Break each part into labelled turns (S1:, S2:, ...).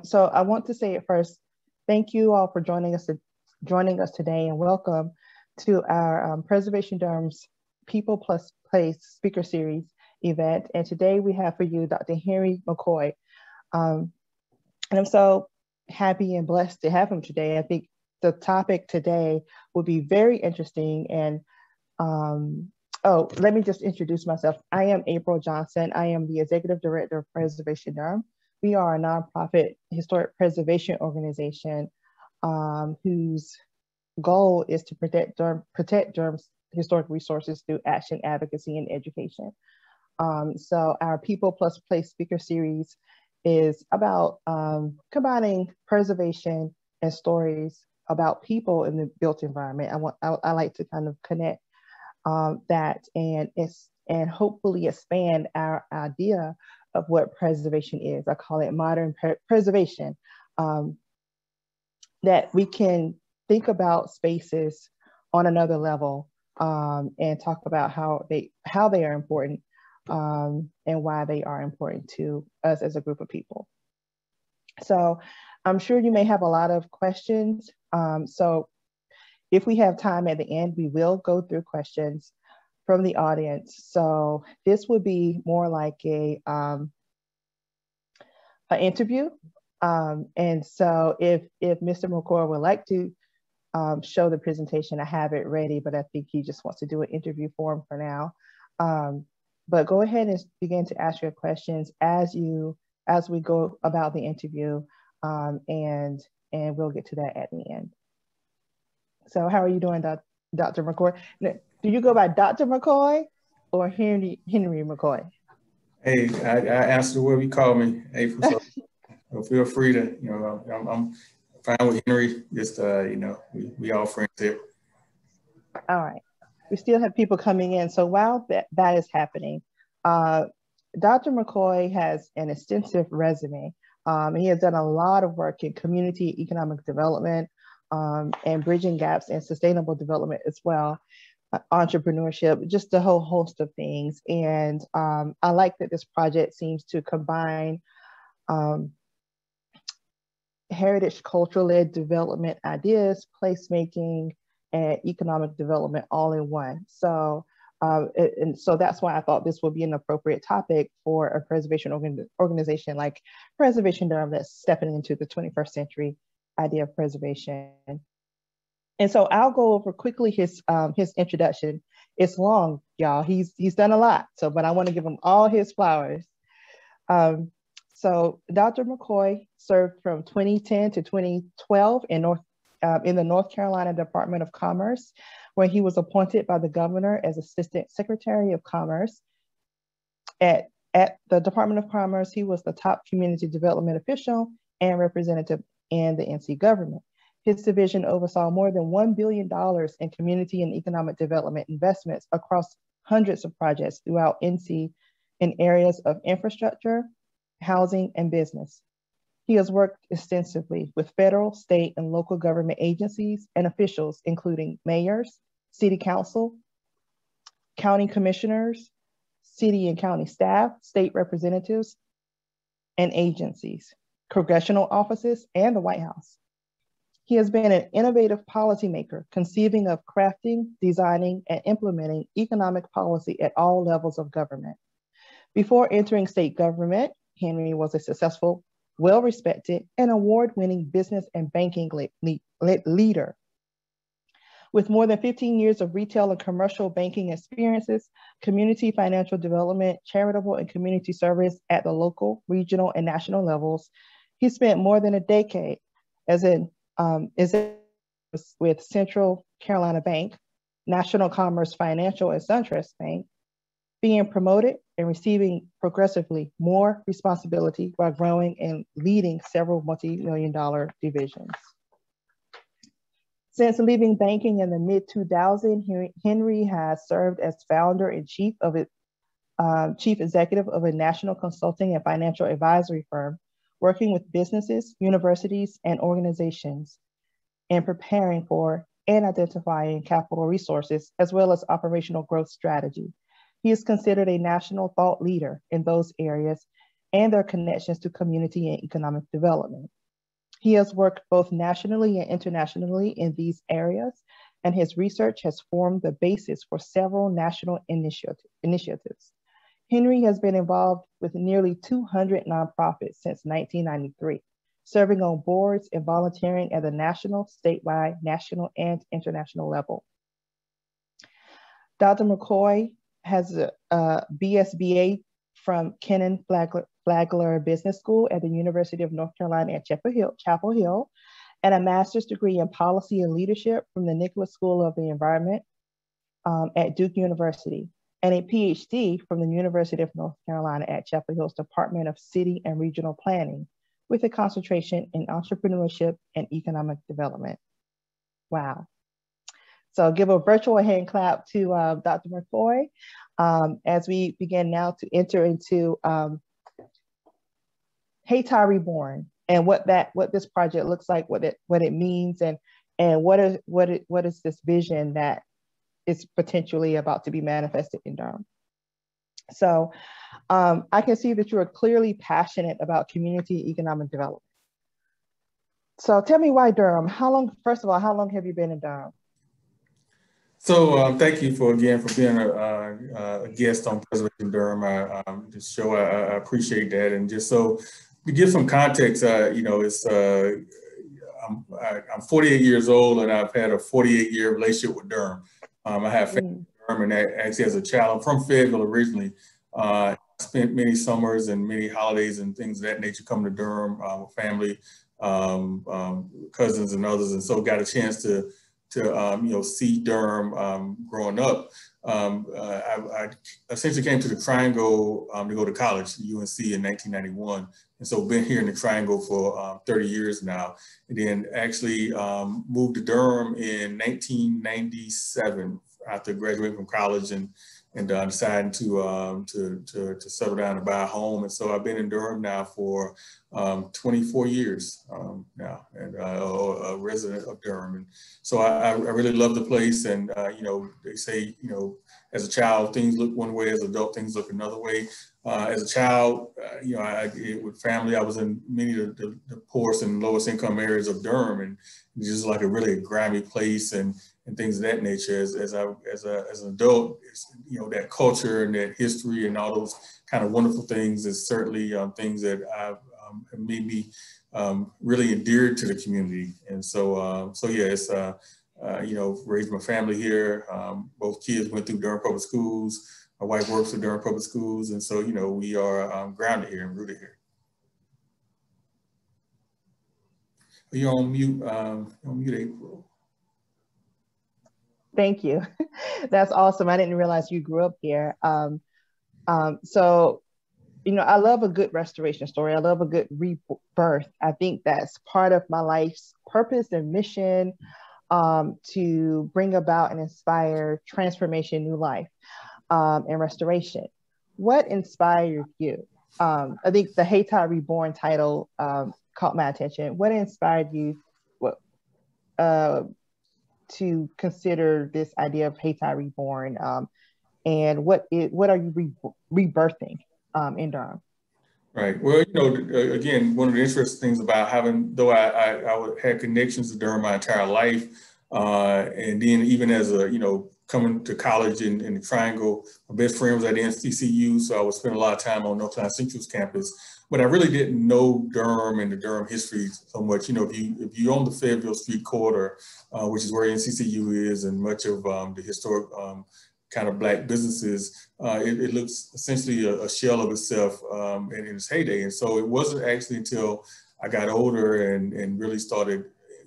S1: So I want to say at first, thank you all for joining us today, and welcome to our Preservation Durham's People Plus Place Speaker Series event. And today we have for you Dr. Henry McKoy. And I'm so happy and blessed to have him today. I think the topic today will be very interesting. And let me just introduce myself. I am April Johnson. I am the Executive Director of Preservation Durham. We are a nonprofit historic preservation organization whose goal is to protect Durham's historic resources through action, advocacy, and education. So our People Plus Place Speaker Series is about combining preservation and stories about people in the built environment. I like to kind of connect that and hopefully expand our idea of what preservation is. I call it modern preservation, that we can think about spaces on another level and talk about how they are important and why they are important to us as a group of people. So I'm sure you may have a lot of questions. So if we have time at the end, we will go through questions from the audience. So this would be more like an interview. And so if Mr. McKoy would like to show the presentation, I have it ready, but I think he just wants to do an interview form for now. But go ahead and begin to ask your questions as we go about the interview, and we'll get to that at the end. So how are you doing, Dr. McKoy? Do you go by Dr. McKoy or Henry McKoy?
S2: Hey, I answer whatever you call me, April. So feel free to, I'm fine with Henry. Just, we all friends here.
S1: All right. We still have people coming in. So while that is happening, Dr. McKoy has an extensive resume. He has done a lot of work in community economic development and bridging gaps and sustainable development as well, entrepreneurship, just a whole host of things. And I like that this project seems to combine heritage cultural-led development ideas, placemaking, and economic development all in one. So, and so that's why I thought this would be an appropriate topic for a preservation organization like Preservation Durham that's stepping into the 21st century idea of preservation. And so I'll go over quickly his introduction. It's long, y'all. He's done a lot. So, but I want to give him all his flowers. So Dr. McKoy served from 2010 to 2012 in the North Carolina Department of Commerce, where he was appointed by the governor as Assistant Secretary of Commerce. At the Department of Commerce, he was the top community development official and representative in the NC government. His division oversaw more than $1 billion in community and economic development investments across hundreds of projects throughout NC in areas of infrastructure, housing, and business. He has worked extensively with federal, state, and local government agencies and officials, including mayors, city council, county commissioners, city and county staff, state representatives, and agencies, congressional offices, and the White House. He has been an innovative policymaker, conceiving of crafting, designing, and implementing economic policy at all levels of government. Before entering state government, Henry was a successful, well-respected, and award-winning business and banking leader. With more than 15 years of retail and commercial banking experiences, community financial development, charitable and community service at the local, regional, and national levels, he spent more than a decade with Central Carolina Bank, National Commerce Financial and SunTrust Bank, being promoted and receiving progressively more responsibility while growing and leading several multi-million-dollar divisions. Since leaving banking in the mid-2000s, Henry has served as founder and chief executive of a national consulting and financial advisory firm, working with businesses, universities, and organizations in preparing for and identifying capital resources, as well as operational growth strategy. He is considered a national thought leader in those areas and their connections to community and economic development. He has worked both nationally and internationally in these areas, and his research has formed the basis for several national initiatives. Henry has been involved with nearly 200 nonprofits since 1993, serving on boards and volunteering at the national, statewide, national, and international level. Dr. McKoy has a BSBA from Kennan Flagler Business School at the University of North Carolina at Chapel Hill, and a master's degree in policy and leadership from the Nicholas School of the Environment at Duke University, and a PhD from the University of North Carolina at Chapel Hill's Department of City and Regional Planning, with a concentration in entrepreneurship and economic development. Wow. So give a virtual hand clap to Dr. McKoy as we begin now to enter into Hayti Reborn and what this project looks like, what it means, and what is this vision that is potentially about to be manifested in Durham. So I can see that you are clearly passionate about community economic development. So tell me why Durham? First of all, how long have you been in Durham?
S2: So thank you again for being a guest on Preservation Durham. This show, I appreciate that. And just so to give some context, it's I'm 48 years old, and I've had a 48-year relationship with Durham. I have family in Durham, and actually as a child, I'm from Fayetteville originally. I spent many summers and many holidays and things of that nature coming to Durham with family, cousins and others, and so got a chance to see Durham growing up. I essentially came to the Triangle to go to college, UNC, in 1991. And so been here in the Triangle for 30 years now. And then actually moved to Durham in 1997 after graduating from college and deciding to settle down and buy a home. And so I've been in Durham now for 24 years now, and a resident of Durham. And so I really love the place. And, they say, as a child, things look one way, as an adult, things look another way. As a child, with family, I was in many of the poorest and lowest income areas of Durham, and just like a really grimy place and things of that nature. As an adult, that culture and that history and all those kind of wonderful things is certainly things that have made me really endeared to the community. And so yeah, it's raised my family here. Both kids went through Durham Public Schools. My wife works at Durham Public Schools, and so we are grounded here and rooted here. Are you on mute? April.
S1: Thank you. That's awesome. I didn't realize you grew up here. So, I love a good restoration story. I love a good rebirth. I think that's part of my life's purpose and mission, to bring about and inspire transformation, new life, and restoration. What inspired you? I think the Hayti Reborn title caught my attention. What inspired you to consider this idea of Hayti Reborn, and what are you rebirthing in Durham?
S2: Right. Well, again, one of the interesting things about though I had connections to Durham my entire life, and then even as coming to college in the Triangle, my best friend was at the NCCU, so I would spend a lot of time on North Carolina Central's campus. But I really didn't know Durham and the Durham history so much. If you own the Fayetteville Street corridor, which is where NCCU is, and much of the historic kind of Black businesses, it looks essentially a shell of itself in its heyday. And so it wasn't actually until I got older and really started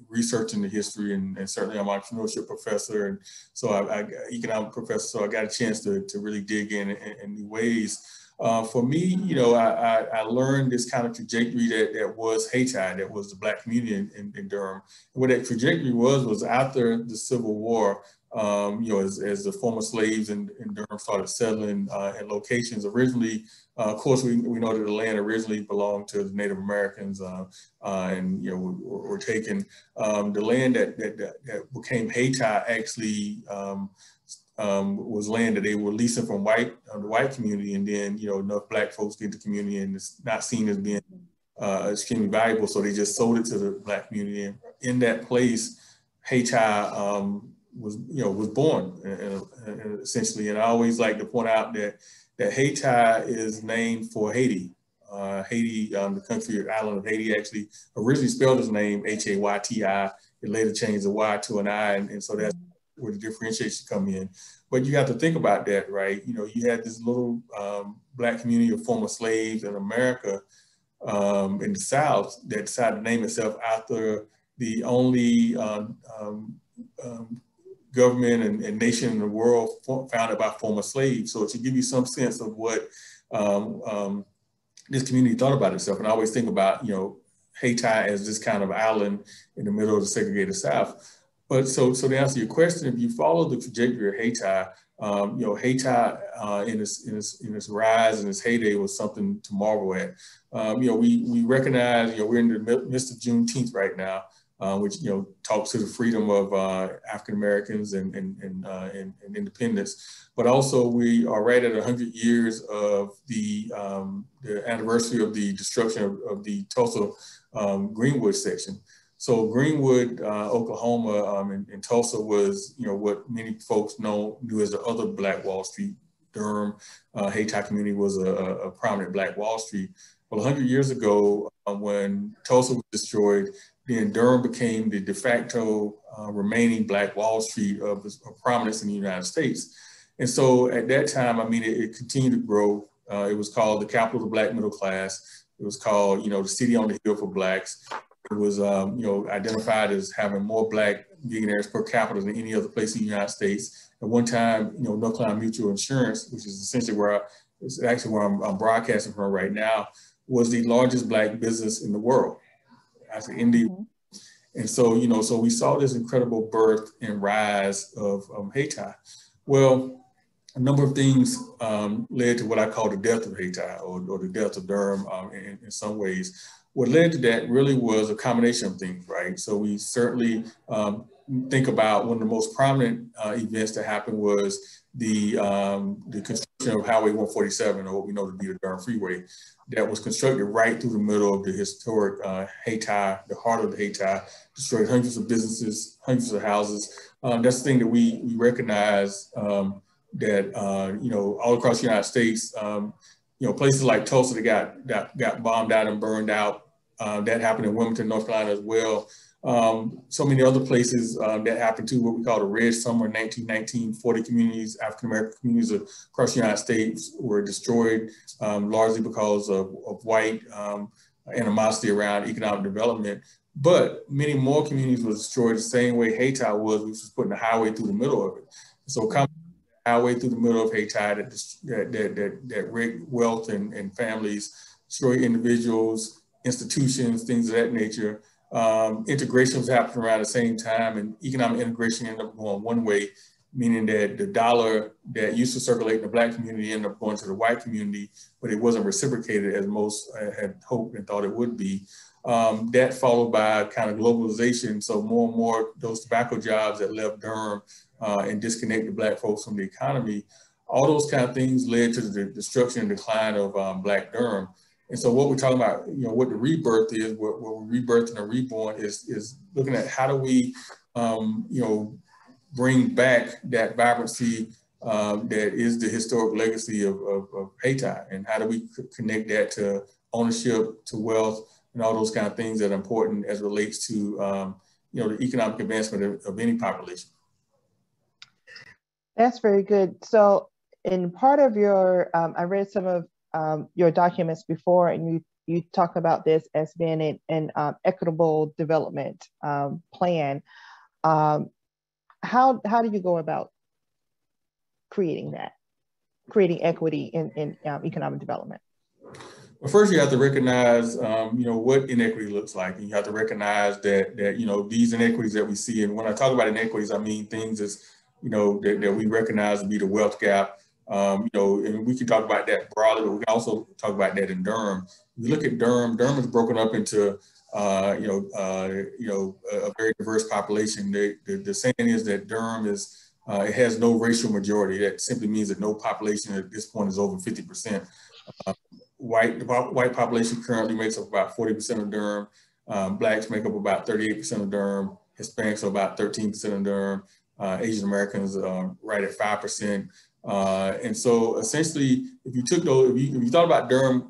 S2: researching the history, and certainly I'm an entrepreneurship professor, and so I economic professor, so I got a chance to really dig in new ways. For me, I learned this kind of trajectory that was Hayti, that was the Black community in Durham. And what that trajectory was after the Civil War, as the former slaves in Durham started settling in locations. Originally, of course, we know that the land originally belonged to the Native Americans, and were taken. The land that became Hayti actually was land that they were leasing from the white community, and then enough Black folks get the community, and it's not seen as being extremely valuable, so they just sold it to the Black community. And in that place, Hayti was born, essentially. And I always like to point out that Hayti is named for Haiti. Haiti, the country island of Haiti, actually originally spelled its name Hayti. It later changed the Y to an I, and so that's where the differentiation come in. But you have to think about that, right? You had this little Black community of former slaves in America, in the South, that decided to name itself after the only government and nation in the world founded by former slaves. So to give you some sense of what this community thought about itself, and I always think about, Hayti as this kind of island in the middle of the segregated South. But so to answer your question, if you follow the trajectory of Hayti, Hayti in its rise and its heyday was something to marvel at. We recognize, we're in the midst of Juneteenth right now, which talks to the freedom of African Americans and independence. But also we are right at 100 years of the anniversary of the destruction of the Tulsa Greenwood section. So Greenwood, Oklahoma, and Tulsa was, what many folks knew as the other Black Wall Street. Durham, Hayti community was a prominent Black Wall Street. Well, 100 years ago, when Tulsa was destroyed, then Durham became the de facto remaining Black Wall Street of prominence in the United States. And so at that time, it continued to grow. It was called the capital of the Black middle class. It was called, the city on the hill for Blacks. It was, identified as having more Black millionaires per capita than any other place in the United States. At one time, North Carolina Mutual Insurance, which is essentially where I'm broadcasting from right now, was the largest Black business in the world. Actually, India. And so, so we saw this incredible birth and rise of Hayti. Well, a number of things led to what I call the death of Hayti, or the death of Durham in some ways. What led to that really was a combination of things, right? So we certainly think about one of the most prominent events that happened was the construction of Highway 147, or what we know to be the Durham Freeway, that was constructed right through the middle of the historic Hayti, the heart of the Hayti, destroyed hundreds of businesses, hundreds of houses. That's the thing that we recognize that, all across the United States, places like Tulsa that got bombed out and burned out. That happened in Wilmington, North Carolina as well. So many other places that happened too, what we call the Red Summer 1919, 40 communities, African-American communities across the United States were destroyed largely because of white animosity around economic development. But many more communities were destroyed the same way Hayti was, which was putting a highway through the middle of it. So coming highway through the middle of Hayti that wreaked wealth and families, destroyed individuals, institutions, things of that nature. Integration was happening around the same time, and economic integration ended up going one way, meaning that the dollar that used to circulate in the Black community ended up going to the white community, but it wasn't reciprocated as most had hoped and thought it would be. That followed by kind of globalization. So more and more those tobacco jobs that left Durham and disconnected Black folks from the economy, all those kind of things led to the destruction and decline of Black Durham. And so what we're talking about, what the rebirth is, what we're rebirthing and reborn is looking at how do we, bring back that vibrancy that is the historic legacy of Hayti, and how do we connect that to ownership, to wealth, and all those kind of things that are important as relates to, the economic advancement of any population.
S1: That's very good. So in part of your, I read some of your documents before, and you talk about this as being an equitable development plan. How do you go about creating equity in economic development?
S2: Well, first you have to recognize, what inequity looks like, and you have to recognize that these inequities that we see, and when I talk about inequities, I mean things as that we recognize to be the wealth gap. And we can talk about that broadly, but we can also talk about that in Durham. If you look at Durham is broken up into, a very diverse population. The saying is that Durham is It has no racial majority. That simply means that no population at this point is over 50%. White population currently makes up about 40% of Durham. Blacks make up about 38% of Durham. Hispanics are about 13% of Durham. Asian Americans right at 5%. And so essentially, if you took those, if you thought about Durham,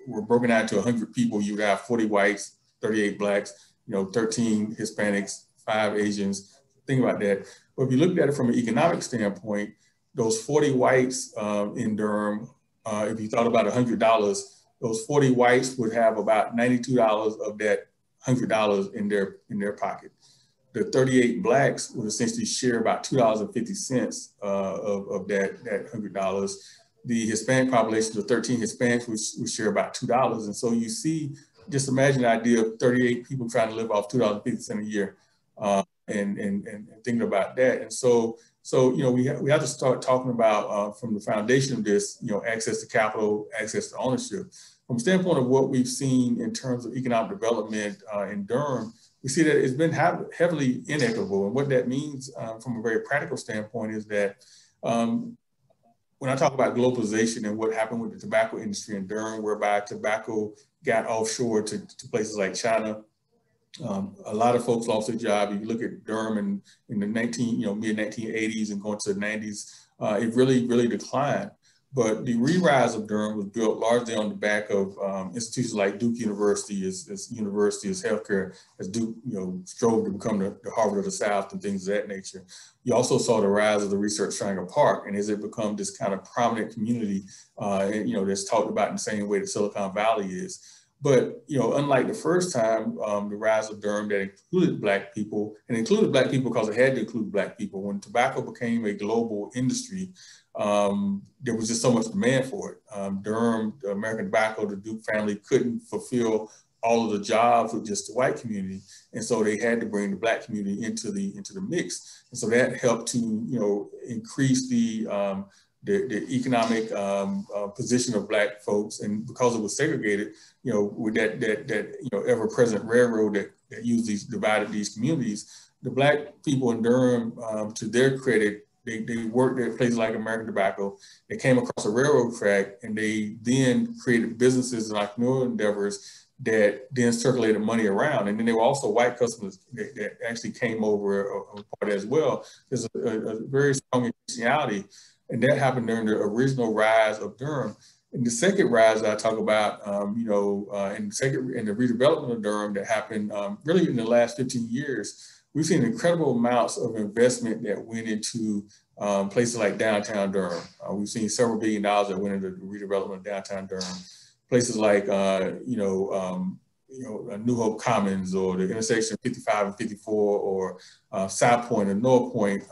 S2: we're broken out to 100 people, you would have 40 whites, 38 blacks, 13 Hispanics, 5 Asians. Think about that. But if you looked at it from an economic standpoint, those 40 whites in Durham, if you thought about $100, those 40 whites would have about $92 of that $100 in their pocket. The 38 blacks would essentially share about $2.50 of that $100. The Hispanic population, the 13 Hispanics would share about $2. And so you see, just imagine the idea of 38 people trying to live off $2.50 a year and thinking about that. And so we have to start talking about from the foundation of this, access to capital, access to ownership. From the standpoint of what we've seen in terms of economic development in Durham, we see that it's been heavily inequitable. And what that means from a very practical standpoint is that when I talk about globalization and what happened with the tobacco industry in Durham, whereby tobacco got offshore to places like China, a lot of folks lost their job. If you look at Durham in the mid-1980s and going to the 90s, it really declined. But the re-rise of Durham was built largely on the back of institutions like Duke University, as university, as healthcare, as Duke, strove to become the Harvard of the South and things of that nature. You also saw the rise of the Research Triangle Park, and as it become this kind of prominent community, that's talked about in the same way that Silicon Valley is. But, unlike the first time, the rise of Durham that included Black people, and included Black people because it had to include Black people, when tobacco became a global industry, there was just so much demand for it. Durham, the American Tobacco, the Duke family couldn't fulfill all of the jobs with just the white community. And so they had to bring the Black community into the mix. And so that helped to, increase the economic position of Black folks. And because it was segregated, with that ever-present railroad that divided these communities, the Black people in Durham, to their credit, they worked at places like American Tobacco. They came across a railroad track, and they then created businesses and entrepreneurial endeavors that then circulated money around. And then there were also white customers that actually came over a part as well. There's a very strong intentionality, and that happened during the original rise of Durham. And the second rise that I talk about, in the redevelopment of Durham that happened really in the last 15 years, we've seen incredible amounts of investment that went into places like downtown Durham. We've seen several $1 billion that went into the redevelopment of downtown Durham. Places like, New Hope Commons, or the intersection of 55 and 54, or South Point and North Point,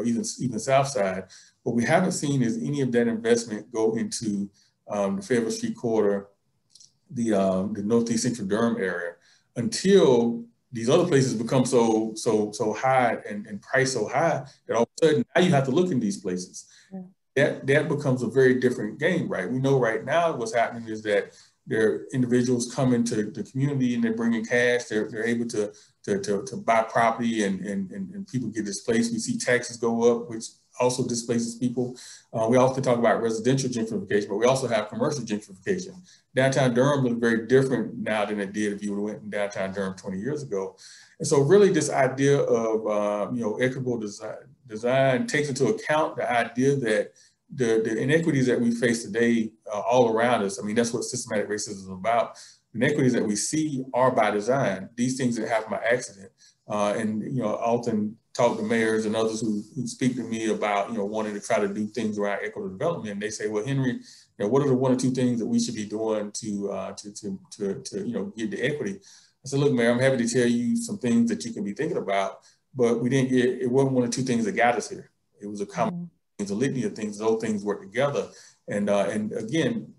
S2: even South Side. What we haven't seen is any of that investment go into the Fayetteville Street corridor, the Northeast Central Durham area, until these other places become so high and priced so high that all of a sudden now you have to look in these places. Yeah. That becomes a very different game, right? We know right now what's happening is that there are individuals come into the community and they're bringing cash. They're able to buy property and people get displaced. We see taxes go up, which also displaces people. We often talk about residential gentrification, but we also have commercial gentrification. Downtown Durham looks very different now than it did if you would have went in downtown Durham 20 years ago. And so really this idea of equitable design takes into account the idea that the inequities that we face today all around us, I mean, that's what systematic racism is about. The inequities that we see are by design. These things that happen by accident. I often talk to mayors and others who speak to me about, wanting to try to do things around equitable development. And they say, well, Henry, what are the 1 or 2 things that we should be doing to get the equity? I said, look, Mayor, I'm happy to tell you some things that you can be thinking about, but it wasn't 1 or 2 things that got us here. It was a combination, a litany of things. Those things work together. And again,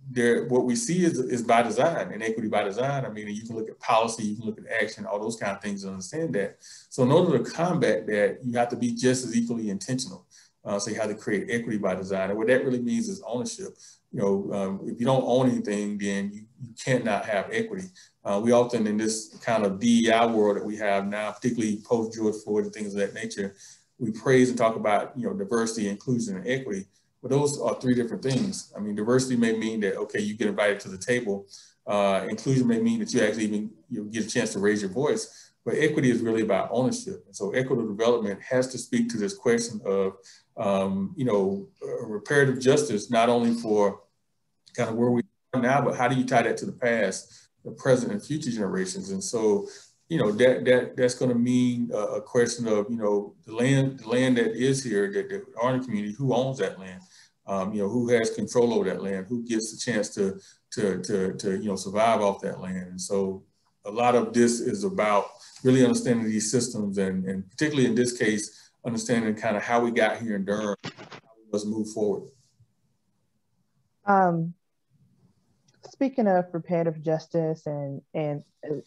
S2: what we see is by design, and equity by design. I mean, you can look at policy, you can look at action, all those kind of things, and understand that. So in order to combat that, you have to be just as equally intentional. So you have to create equity by design. And what that really means is ownership. If you don't own anything, then you cannot have equity. We often, in this kind of DEI world that we have now, particularly post George Floyd and things of that nature, we praise and talk about, diversity, inclusion, and equity. But those are three different things. I mean, diversity may mean that, okay, you get invited to the table. Inclusion may mean that you actually even get a chance to raise your voice. But equity is really about ownership. And so equitable development has to speak to this question of, reparative justice, not only for kind of where we are now, but how do you tie that to the past, the present, and future generations? And so, that's going to mean a question of, the land that is here, that are in the community, who owns that land, who has control over that land, who gets the chance to survive off that land. And so a lot of this is about really understanding these systems, and particularly in this case, understanding kind of how we got here in Durham, how we must move forward.
S1: Speaking of reparative justice and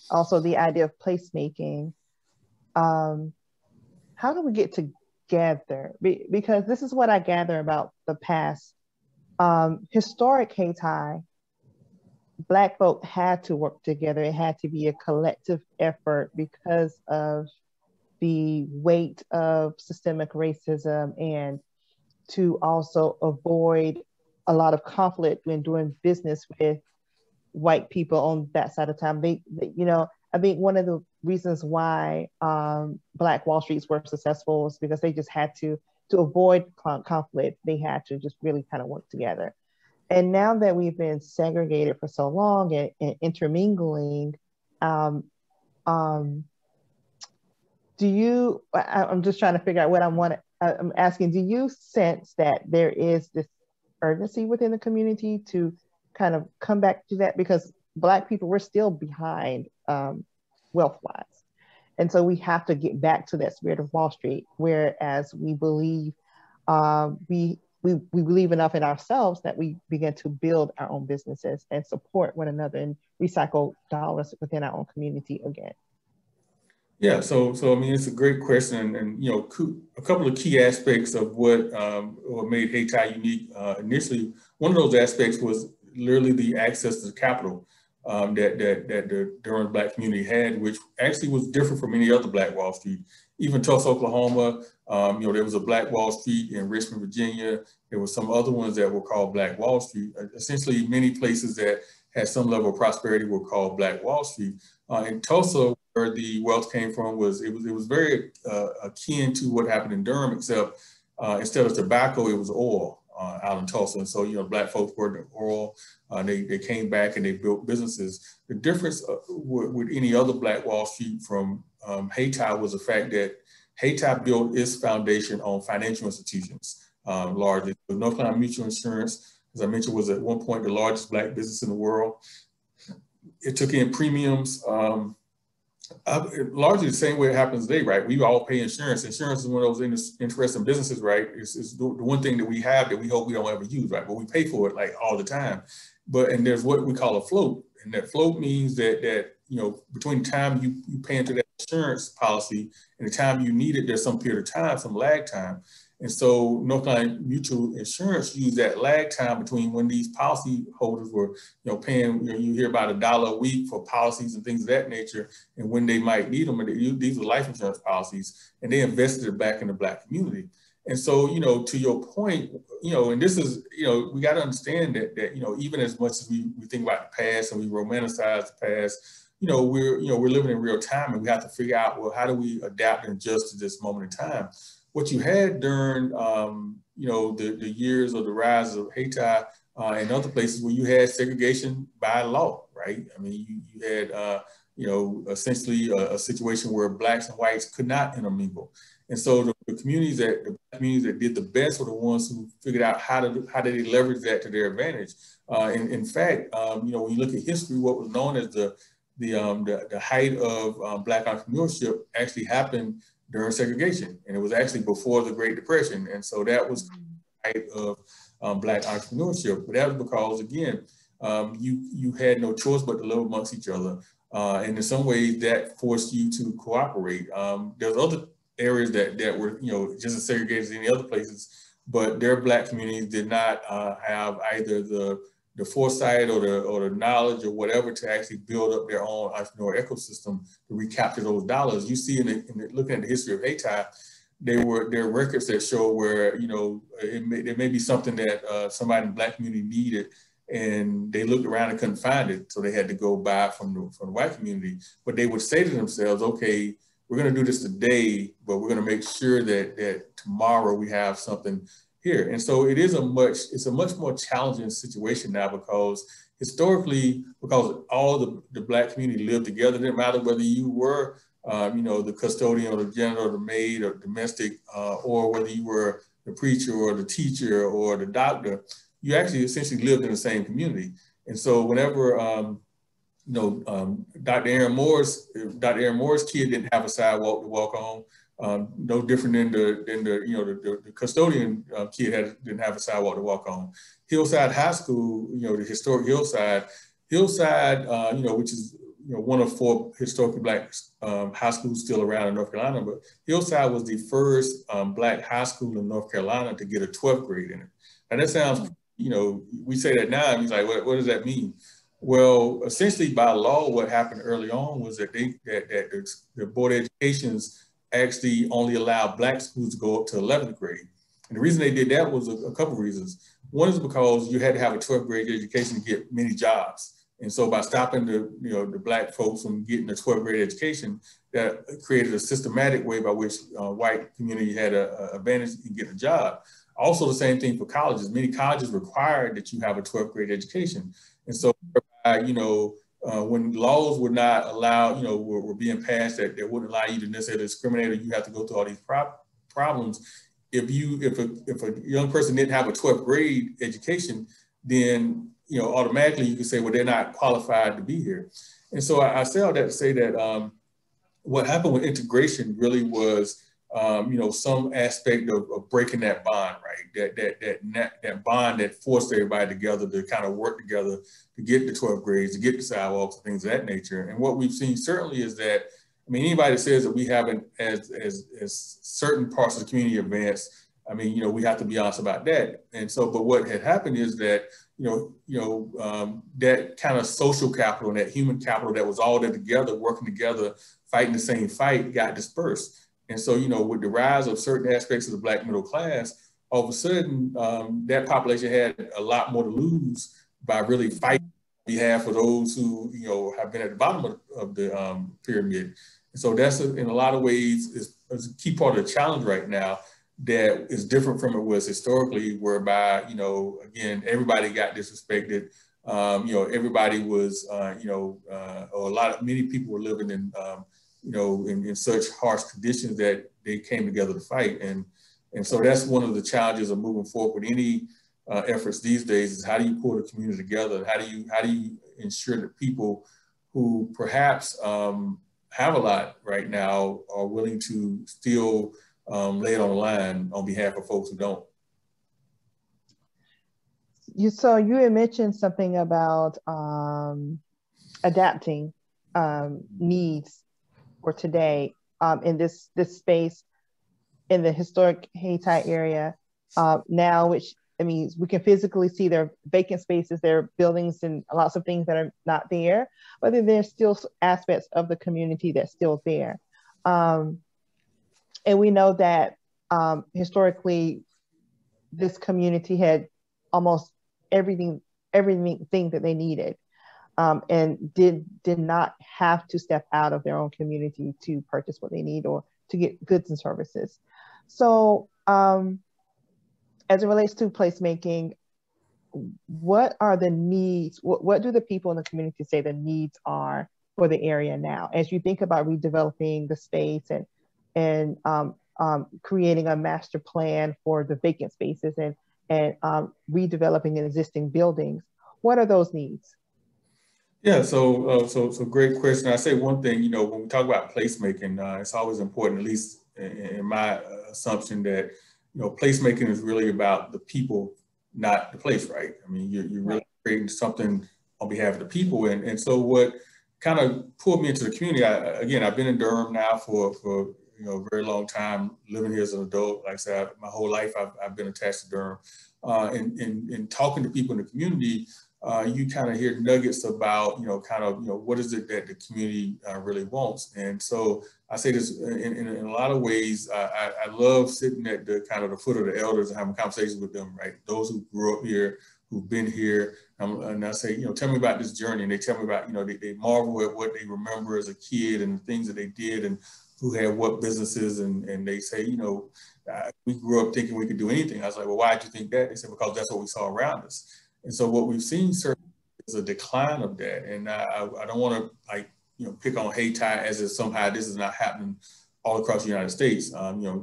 S1: also the idea of placemaking, how do we get together? Because this is what I gather about the past. Historic Hayti, Black folk had to work together. It had to be a collective effort because of the weight of systemic racism, and to also avoid a lot of conflict when doing business with white people on that side of town. I think one of the reasons why Black Wall Streets were successful is because they just had to avoid conflict, they had to just really kind of work together. And now that we've been segregated for so long and intermingling, I'm just trying to figure out what I'm asking, do you sense that there is this urgency within the community to kind of come back to that? Because Black people, we're still behind wealth-wise. And so we have to get back to that spirit of Wall Street, whereas we believe, we believe enough in ourselves that we begin to build our own businesses and support one another and recycle dollars within our own community again.
S2: Yeah, so I mean, it's a great question, and a couple of key aspects of what made Hayti unique. Initially, one of those aspects was literally the access to capital that the Durham Black community had, which actually was different from any other Black Wall Street. Even Tulsa, Oklahoma, there was a Black Wall Street in Richmond, Virginia. There were some other ones that were called Black Wall Street. Essentially, many places that had some level of prosperity were called Black Wall Street. In Tulsa, where the wealth came from, was very akin to what happened in Durham, except instead of tobacco, it was oil out in Tulsa. And so, Black folks worked in oil. They came back and they built businesses. The difference with any other Black Wall Street from Hayti was the fact that Hayti built its foundation on financial institutions, largely. North Carolina Mutual Insurance, as I mentioned, was at one point the largest Black business in the world. It took in premiums, largely the same way it happens today, right? We all pay insurance. Insurance is one of those interesting businesses, right? It's the one thing that we have that we hope we don't ever use, right? But we pay for it like all the time. And there's what we call a float. And that float means that between the time you pay into that insurance policy and the time you need it, there's some period of time, some lag time. And so North Carolina Mutual Insurance used that lag time between when these policy holders were, paying, you hear about $1 a week for policies and things of that nature, and when they might need them. And these were life insurance policies, and they invested it back in the Black community. And so, to your point, and this is, we got to understand that even as much as we think about the past and we romanticize the past, we're living in real time, and we have to figure out, well, how do we adapt and adjust to this moment in time? What you had during, the years of the rise of Hayti and other places where you had segregation by law, right? I mean, you had, essentially a situation where Blacks and whites could not intermingle. And so the communities that did the best were the ones who figured out how did they leverage that to their advantage. In fact, when you look at history, what was known as the height of Black entrepreneurship actually happened during segregation, and it was actually before the Great Depression. And so that was the height of Black entrepreneurship. But that was because, again, you had no choice but to live amongst each other. And in some ways that forced you to cooperate. There's other areas that were, just as segregated as any other places, but their Black communities did not have either the foresight or the knowledge or whatever to actually build up their own entrepreneurial ecosystem to recapture those dollars. You see looking at the history of Hayti, there are records that show where, you know, it may be something that somebody in the Black community needed, and they looked around and couldn't find it, so they had to go buy it from the white community. But they would say to themselves, okay, we're going to do this today, but we're going to make sure that tomorrow we have something here. And so it's a much more challenging situation now, because historically, because all the Black community lived together, it didn't matter whether you were you know, the custodian or the janitor or the maid or domestic, or whether you were the preacher or the teacher or the doctor, you actually essentially lived in the same community. And so whenever, you know, Dr. Aaron Moore's kid didn't have a sidewalk to walk on, no different than the you know, the custodian kid didn't have a sidewalk to walk on. Hillside High School, you know, the historic Hillside, you know, which is, you know, one of 4 historically Black high schools still around in North Carolina, but Hillside was the first Black high school in North Carolina to get a 12th grade in it. And that sounds, you know, we say that now, and he's like, what does that mean? Well, essentially by law, what happened early on was that the Board of Educations actually only allowed Black schools to go up to 11th grade. And the reason they did that was a couple of reasons. One is because you had to have a 12th grade education to get many jobs. And so by stopping the Black folks from getting a 12th grade education, that created a systematic way by which white community had an advantage in getting a job. Also the same thing for colleges. Many colleges required that you have a 12th grade education. And so, you know, when laws would not allow, you know, were being passed that wouldn't allow you to necessarily discriminate, or you have to go through all these problems. If a young person didn't have a 12th grade education, then, you know, automatically you can say, well, they're not qualified to be here. And so I say all that to say that what happened with integration really was, you know, some aspect of breaking that bond, right? That bond that forced everybody together to kind of work together to get the 12th grades, to get the sidewalks, and things of that nature. And what we've seen certainly is that, I mean, anybody that says that we haven't, as certain parts of the community advanced, I mean, you know, we have to be honest about that. And so, but what had happened is that, that kind of social capital and that human capital that was all there together, working together, fighting the same fight, got dispersed. And so, you know, with the rise of certain aspects of the Black middle class, all of a sudden, that population had a lot more to lose by really fighting on behalf of those who, you know, have been at the bottom of the pyramid. And so that's, in a lot of ways, is a key part of the challenge right now that is different from it was historically, whereby, you know, again, everybody got disrespected. You know, everybody was, many people were living in, in such harsh conditions that they came together to fight. And so that's one of the challenges of moving forward with any efforts these days, is how do you pull the community together? How do you ensure that people who perhaps have a lot right now are willing to still lay it on the line on behalf of folks who don't?
S1: So you had mentioned something about adapting needs for today in this space in the historic Hayti area now, which, I mean, we can physically see there are vacant spaces, there are buildings and lots of things that are not there, but then there's still aspects of the community that's still there. And we know that historically, this community had almost everything that they needed, and did not have to step out of their own community to purchase what they need or to get goods and services. So as it relates to placemaking, what are the needs? What do the people in the community say the needs are for the area now? As you think about redeveloping the space and creating a master plan for the vacant spaces and redeveloping existing buildings, what are those needs?
S2: Yeah, so great question. I say one thing, you know, when we talk about placemaking, it's always important, at least in my assumption, that, you know, placemaking is really about the people, not the place, right? I mean, you're really creating something on behalf of the people. And so what kind of pulled me into the community, again, I've been in Durham now for you know, a very long time, living here as an adult. Like I said, my whole life I've been attached to Durham. And talking to people in the community, you kind of hear nuggets about, what is it that the community really wants. And so I say this in a lot of ways. I love sitting at the kind of the foot of the elders and having conversations with them, right? Those who grew up here, who've been here. And I say, tell me about this journey. And they tell me about, they marvel at what they remember as a kid and the things that they did and who had what businesses. And they say, we grew up thinking we could do anything. I was like, well, why did you think that? They said, because that's what we saw around us. And so what we've seen, certainly, is a decline of that. And I don't want to pick on Hayti as if somehow this is not happening all across the United States.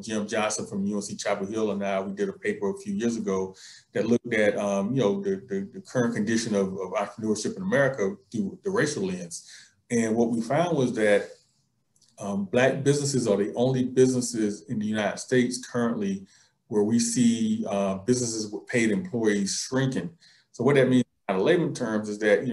S2: Jim Johnson from UNC Chapel Hill and I, we did a paper a few years ago that looked at, the current condition of entrepreneurship in America through the racial lens. And what we found was that Black businesses are the only businesses in the United States currently where we see businesses with paid employees shrinking. So what that means in layman terms is that,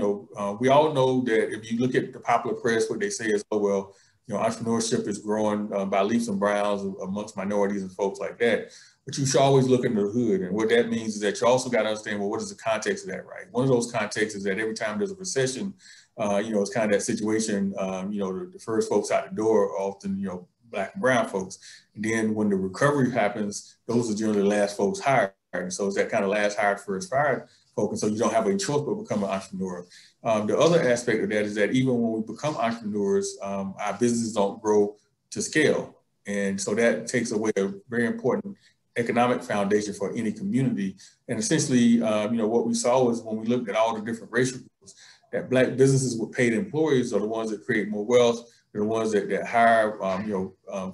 S2: we all know that if you look at the popular press, what they say is, oh, well, entrepreneurship is growing by leaps and bounds amongst minorities and folks like that. But you should always look into the hood. And what that means is that you also got to understand, well, what is the context of that, right? One of those contexts is that every time there's a recession, it's kind of that situation, the first folks out the door are often, Black and brown folks. And then when the recovery happens, those are generally the last folks hired. And so it's that kind of last hired, first fired folk. And so you don't have a choice but become an entrepreneur. The other aspect of that is that even when we become entrepreneurs, our businesses don't grow to scale. And so that takes away a very important economic foundation for any community. And essentially, what we saw was when we looked at all the different racial groups, that Black businesses with paid employees are the ones that create more wealth. They're the ones that hire,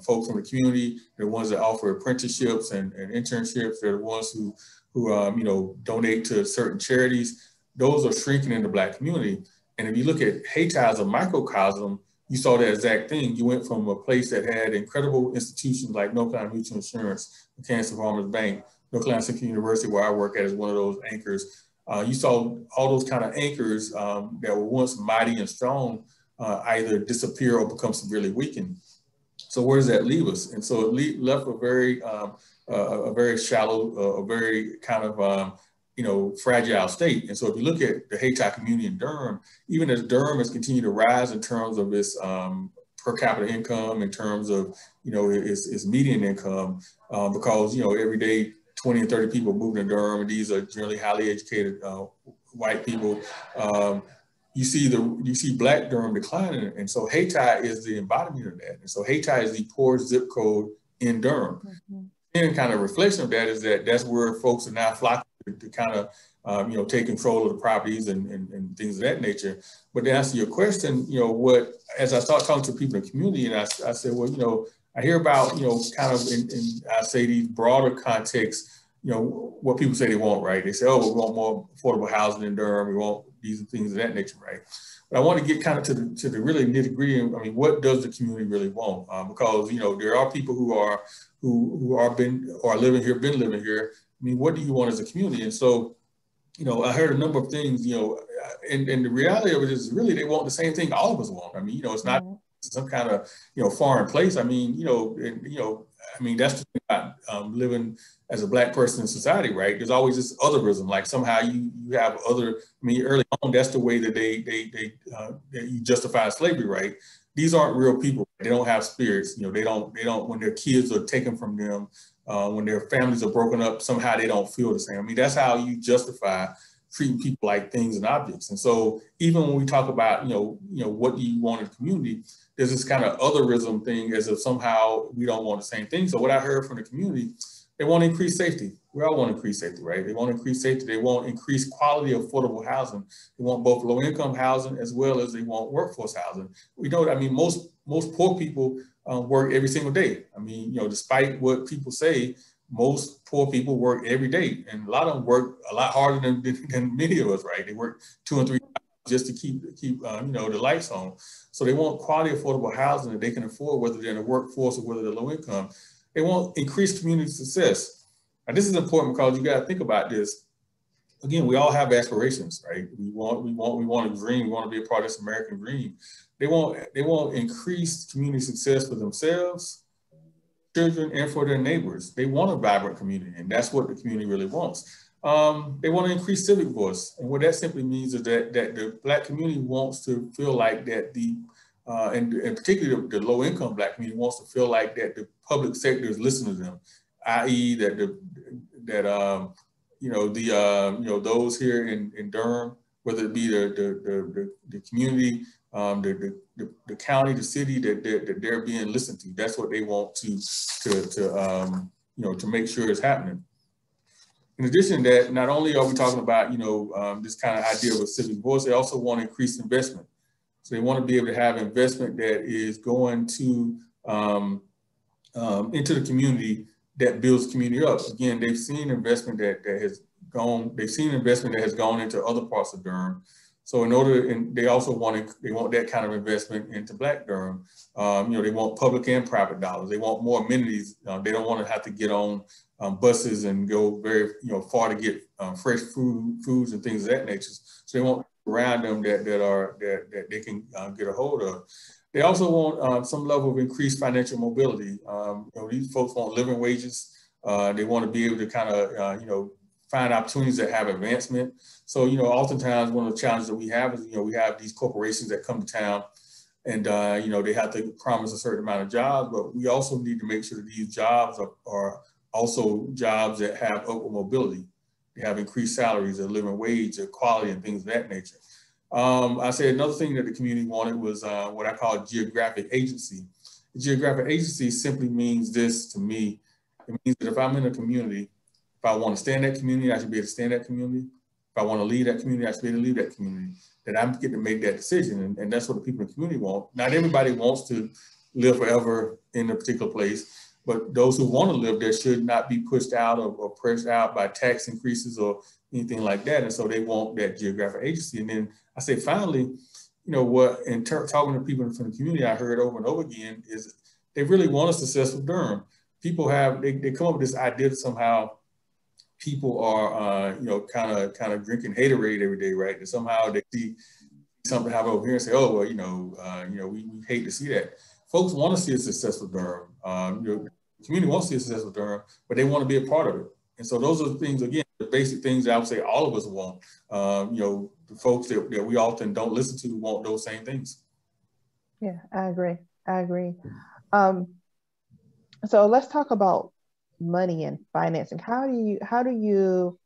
S2: folks from the community. They're the ones that offer apprenticeships and internships. They're the ones who donate to certain charities. Those are shrinking in the Black community. And if you look at Hayti as a microcosm, you saw that exact thing. You went from a place that had incredible institutions like North Carolina Mutual Insurance, the Kansas Farmers Bank, North Carolina Central University, where I work at, is one of those anchors. You saw all those kind of anchors that were once mighty and strong either disappear or become severely weakened. So where does that leave us? And so it left a very shallow, a very kind of fragile state. And so if you look at the Hayti community in Durham, even as Durham has continued to rise in terms of its per capita income, in terms of its median income, because every day 20 and 30 people move to Durham, and these are generally highly educated white people. You see Black Durham declining, and so Hayti is the embodiment of that. And so Hayti is the poorest zip code in Durham. Mm-hmm. And kind of reflection of that is that that's where folks are now flocking to kind of take control of the properties and things of that nature. But to answer your question, as I start talking to people in the community, and I said, well, I hear about kind of in I say these broader contexts, what people say they want, right? They say, oh, we want more affordable housing in Durham. We want these things of that nature, right? But I want to get kind of to the really nitty gritty. I mean, what does the community really want? Because there are people who are living here, been living here. I mean, what do you want as a community? And so, I heard a number of things. And the reality of it is really they want the same thing all of us want. I mean, it's not some kind of foreign place. I mean, that's the thing about living as a Black person in society, right? There's always this otherism, like somehow you have other. I mean, early on, that's the way that you justify slavery, right? These aren't real people. They don't have spirits. They don't. When their kids are taken from them, when their families are broken up, somehow they don't feel the same. I mean, that's how you justify treating people like things and objects. And so even when we talk about, what do you want in the community, there's this kind of otherism thing as if somehow we don't want the same thing. So what I heard from the community, they want to increase safety. We all want to increase safety, right? They want to increase safety. They want increased quality of affordable housing. They want both low-income housing as well as they want workforce housing. We know that, I mean, most poor people work every single day. I mean, despite what people say, most poor people work every day, and a lot of them work a lot harder than many of us, right? They work 2 and 3 hours just to keep the lights on. So they want quality, affordable housing that they can afford, whether they're in the workforce or whether they're low income. They want increased community success. Now, this is important because you got to think about this. Again, we all have aspirations, right? We want a dream. We want to be a part of this American dream. They want increased community success for themselves, children, and for their neighbors. They want a vibrant community, and that's what the community really wants. They want to increase civic voice. And what that simply means is that the Black community wants to feel like that and particularly the low income Black community wants to feel like that the public sector is listening to them, i.e. that those here in Durham, whether it be the community, the county, the city, that they're being listened to. That's what they want to make sure is happening. In addition to that, not only are we talking about, this kind of idea of a civic voice, they also want to increase investment. So they want to be able to have investment that is going to into the community that builds community up. Again, they've seen investment that has gone into other parts of Durham. So they also want that kind of investment into Black Durham. They want public and private dollars. They want more amenities. They don't want to have to get on buses and go very far to get fresh foods and things of that nature. So they want around them that they can get a hold of. They also want some level of increased financial mobility. These folks want living wages. They want to be able to kind of find opportunities that have advancement. So oftentimes one of the challenges that we have is we have these corporations that come to town, and they have to promise a certain amount of jobs, but we also need to make sure that these jobs are also jobs that have upward mobility. They have increased salaries, a living wage, equality, and things of that nature. I said another thing that the community wanted was what I call geographic agency. Geographic agency simply means this to me. It means that if I'm in a community, if I want to stay in that community, I should be able to stay in that community. If I want to leave that community, I should be able to leave that community. That I'm getting to make that decision, and that's what the people in the community want. Not everybody wants to live forever in a particular place, but those who want to live there should not be pushed out or pressed out by tax increases or anything like that. And so they want that geographic agency. And then I say, finally, talking to people from the community, I heard over and over again is they really want a successful Durham. People they come up with this idea that somehow people are, kind of drinking haterade every day, right? And somehow they see something happen over here and say, oh, well, we hate to see that. Folks want to see a successful Durham. The community wants to see a successful Durham, but they want to be a part of it. And so those are the things, again, the basic things that I would say all of us want. The folks that we often don't listen to want those same things.
S1: Yeah, I agree. So let's talk about money and financing. How do you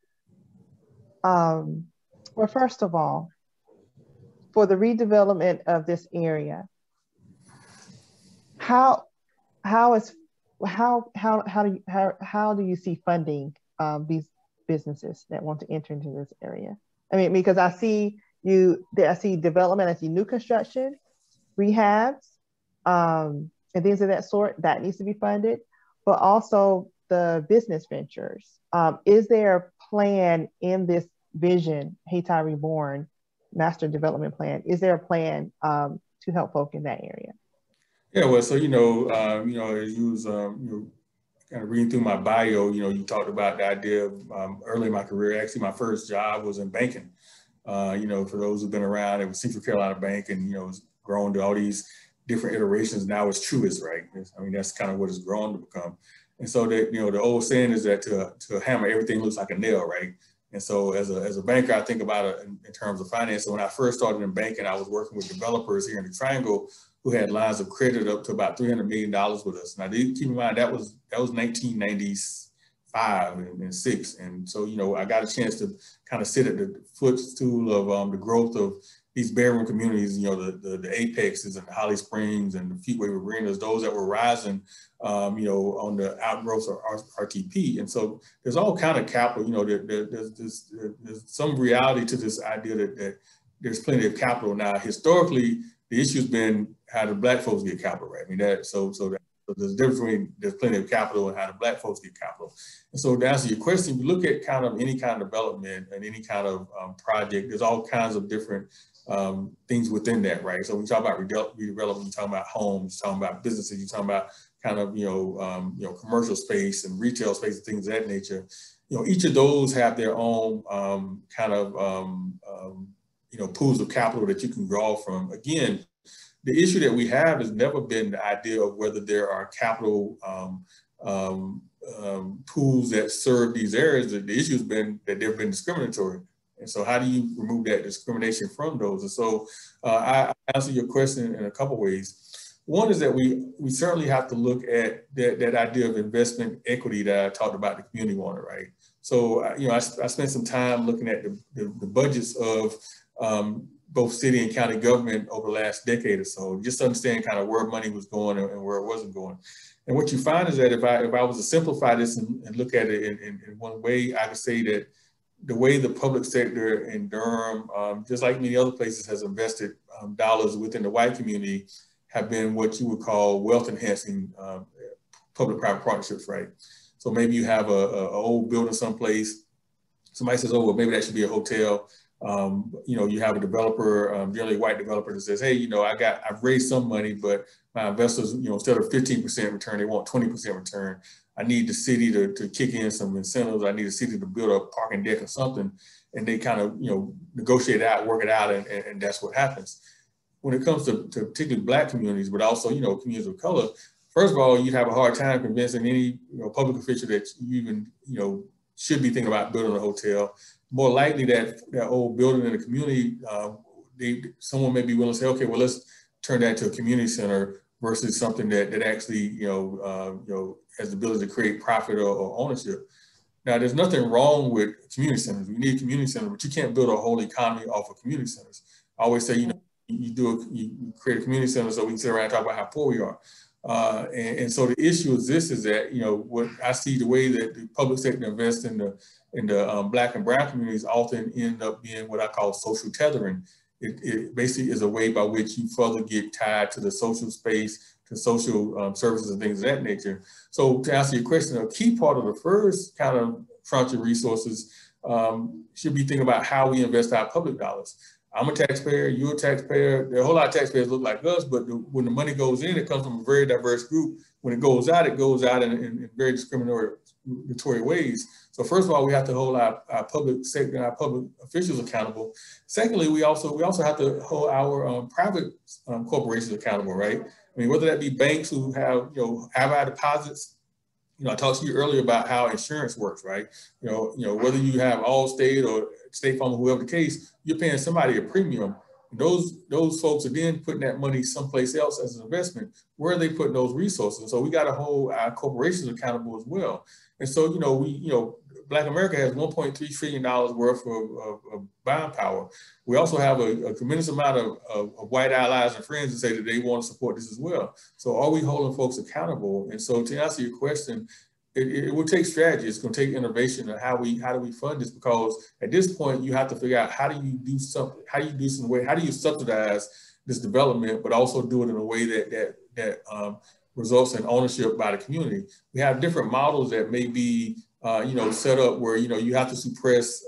S1: well, first of all, for the redevelopment of this area, how do you see funding these businesses that want to enter into this area? I mean, because I see development, I see new construction, rehabs, and things of that sort that needs to be funded, but also the business ventures. Is there a plan in this vision, Hayti Reborn Master Development Plan? Is there a plan to help folk in that area?
S2: Yeah, well, so as you was kind of reading through my bio, you talked about the idea of early in my career. Actually, my first job was in banking. For those who've been around, it was Central Carolina Bank, and it's grown to all these different iterations. Now it's Truist, right? I mean, that's kind of what it's grown to become. And so that the old saying is that to a hammer, everything looks like a nail, right? And so as a banker, I think about it in terms of finance. So when I first started in banking, I was working with developers here in the Triangle who had lines of credit up to about $300 million with us. Now, keep in mind, that was 1995 and 6. And so, I got a chance to kind of sit at the footstool of the growth of these bedroom communities, the Apexes and the Holly Springs and the Feetway Marinas, those that were rising, on the outgrowths of RTP. And so there's all kind of capital, there's some reality to this idea that there's plenty of capital. Now, historically, the issue's been how do Black folks get capital, right? I mean, there's a difference between there's plenty of capital and how do Black folks get capital. And so to answer your question, you look at kind of any kind of development and any kind of project, there's all kinds of different things within that, right? So when you talk about redevelopment, you're talking about homes, you're talking about businesses, you're talking about kind of, commercial space and retail space and things of that nature. Each of those have their own pools of capital that you can draw from. Again, the issue that we have has never been the idea of whether there are capital pools that serve these areas, the issue has been that they've been discriminatory. And so how do you remove that discrimination from those? And so I answer your question in a couple ways. One is that we certainly have to look at that idea of investment equity that I talked about, the community wanted, right? So, I spent some time looking at the budgets of both city and county government over the last decade or so, just to understand kind of where money was going and where it wasn't going. And what you find is that if I was to simplify this and look at it in one way, I could say that the way the public sector in Durham, just like many other places, has invested dollars within the white community, have been what you would call wealth enhancing public-private partnerships, right? So maybe you have a old building someplace. Somebody says, oh, well, maybe that should be a hotel. You have a developer, generally a white developer, that says, hey, I've raised some money, but my investors, instead of 15% return, they want 20% return. I need the city to kick in some incentives. I need the city to build a parking deck or something. And they kind of, negotiate it out, work it out, and that's what happens. When it comes to particularly Black communities, but also, communities of color, first of all, you'd have a hard time convincing any public official that you even, should be thinking about building a hotel. More likely that old building in the community, someone may be willing to say, okay, well, let's turn that into a community center versus something that actually, has the ability to create profit or ownership. Now, there's nothing wrong with community centers. We need community centers, but you can't build a whole economy off of community centers. I always say, you create a community center so we can sit around and talk about how poor we are. And so the issue is that, what I see, the way that the public sector invests in the Black and brown communities often end up being what I call social tethering. It basically is a way by which you further get tied to the social space, to social services and things of that nature. So to answer your question, a key part of the first kind of tranche of resources should be thinking about how we invest our public dollars. I'm a taxpayer, you're a taxpayer. There are a whole lot of taxpayers look like us, but when the money goes in, it comes from a very diverse group. When it goes out in very discriminatory ways. So first of all, we have to hold our public sector and our public officials accountable. Secondly, we also have to hold our private corporations accountable, right? I mean, whether that be banks who have our deposits. I talked to you earlier about how insurance works, right? Whether you have Allstate or State Farm or whoever the case, you're paying somebody a premium. Those folks are then putting that money someplace else as an investment. Where are they putting those resources? So we got to hold our corporations accountable as well. And so, Black America has $1.3 trillion worth of buying power. We also have a tremendous amount of white allies and friends that say that they want to support this as well. So are we holding folks accountable? And so to answer your question, it will take strategy. It's going to take innovation and how do we fund this? Because at this point, you have to figure out how do you subsidize this development, but also do it in a way that results in ownership by the community. We have different models that may be set up where you have to suppress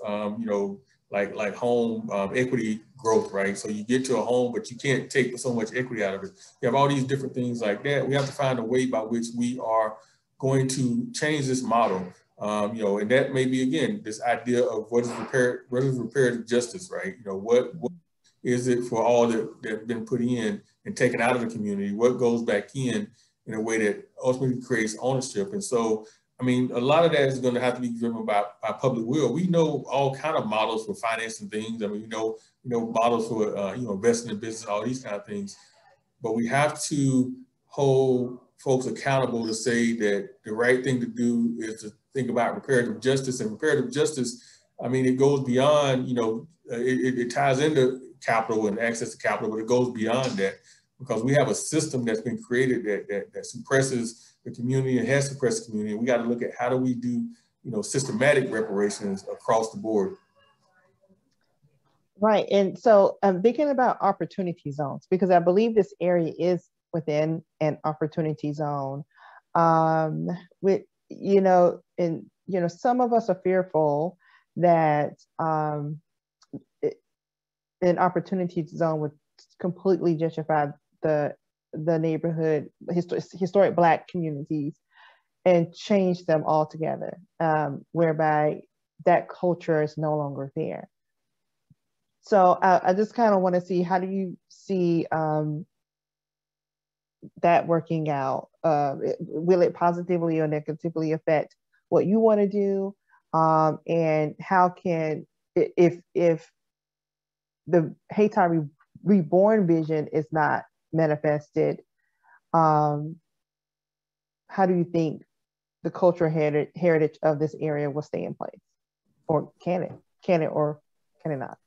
S2: like home equity growth, right? So you get to a home, but you can't take so much equity out of it. You have all these different things like that. We have to find a way by which we are going to change this model, and that may be, again, this idea of what is reparative justice, right? What is it for all that have been put in and taken out of the community? What goes back in a way that ultimately creates ownership? And so, I mean, a lot of that is going to have to be driven by public will. We know all kind of models for financing things. I mean, we know models for investing in business, all these kind of things. But we have to hold folks accountable to say that the right thing to do is to think about reparative justice. And reparative justice, I mean, it goes beyond, it ties into capital and access to capital, but it goes beyond that, because we have a system that's been created that suppresses the community and has suppressed the community. And we got to look at how do we do, systematic reparations across the board.
S1: Right. And so I'm thinking about opportunity zones, because I believe this area is within an opportunity zone. With, some of us are fearful that an opportunity zone would completely gentrify the neighborhood, historic Black communities, and change them altogether, whereby that culture is no longer there. So I just kind of want to see, how do you see that working out? Will it positively or negatively affect what you want to do? And how can, if the Hayti Reborn vision is not manifested, how do you think the cultural heritage of this area will stay in place? Or can it? Can it or can it not?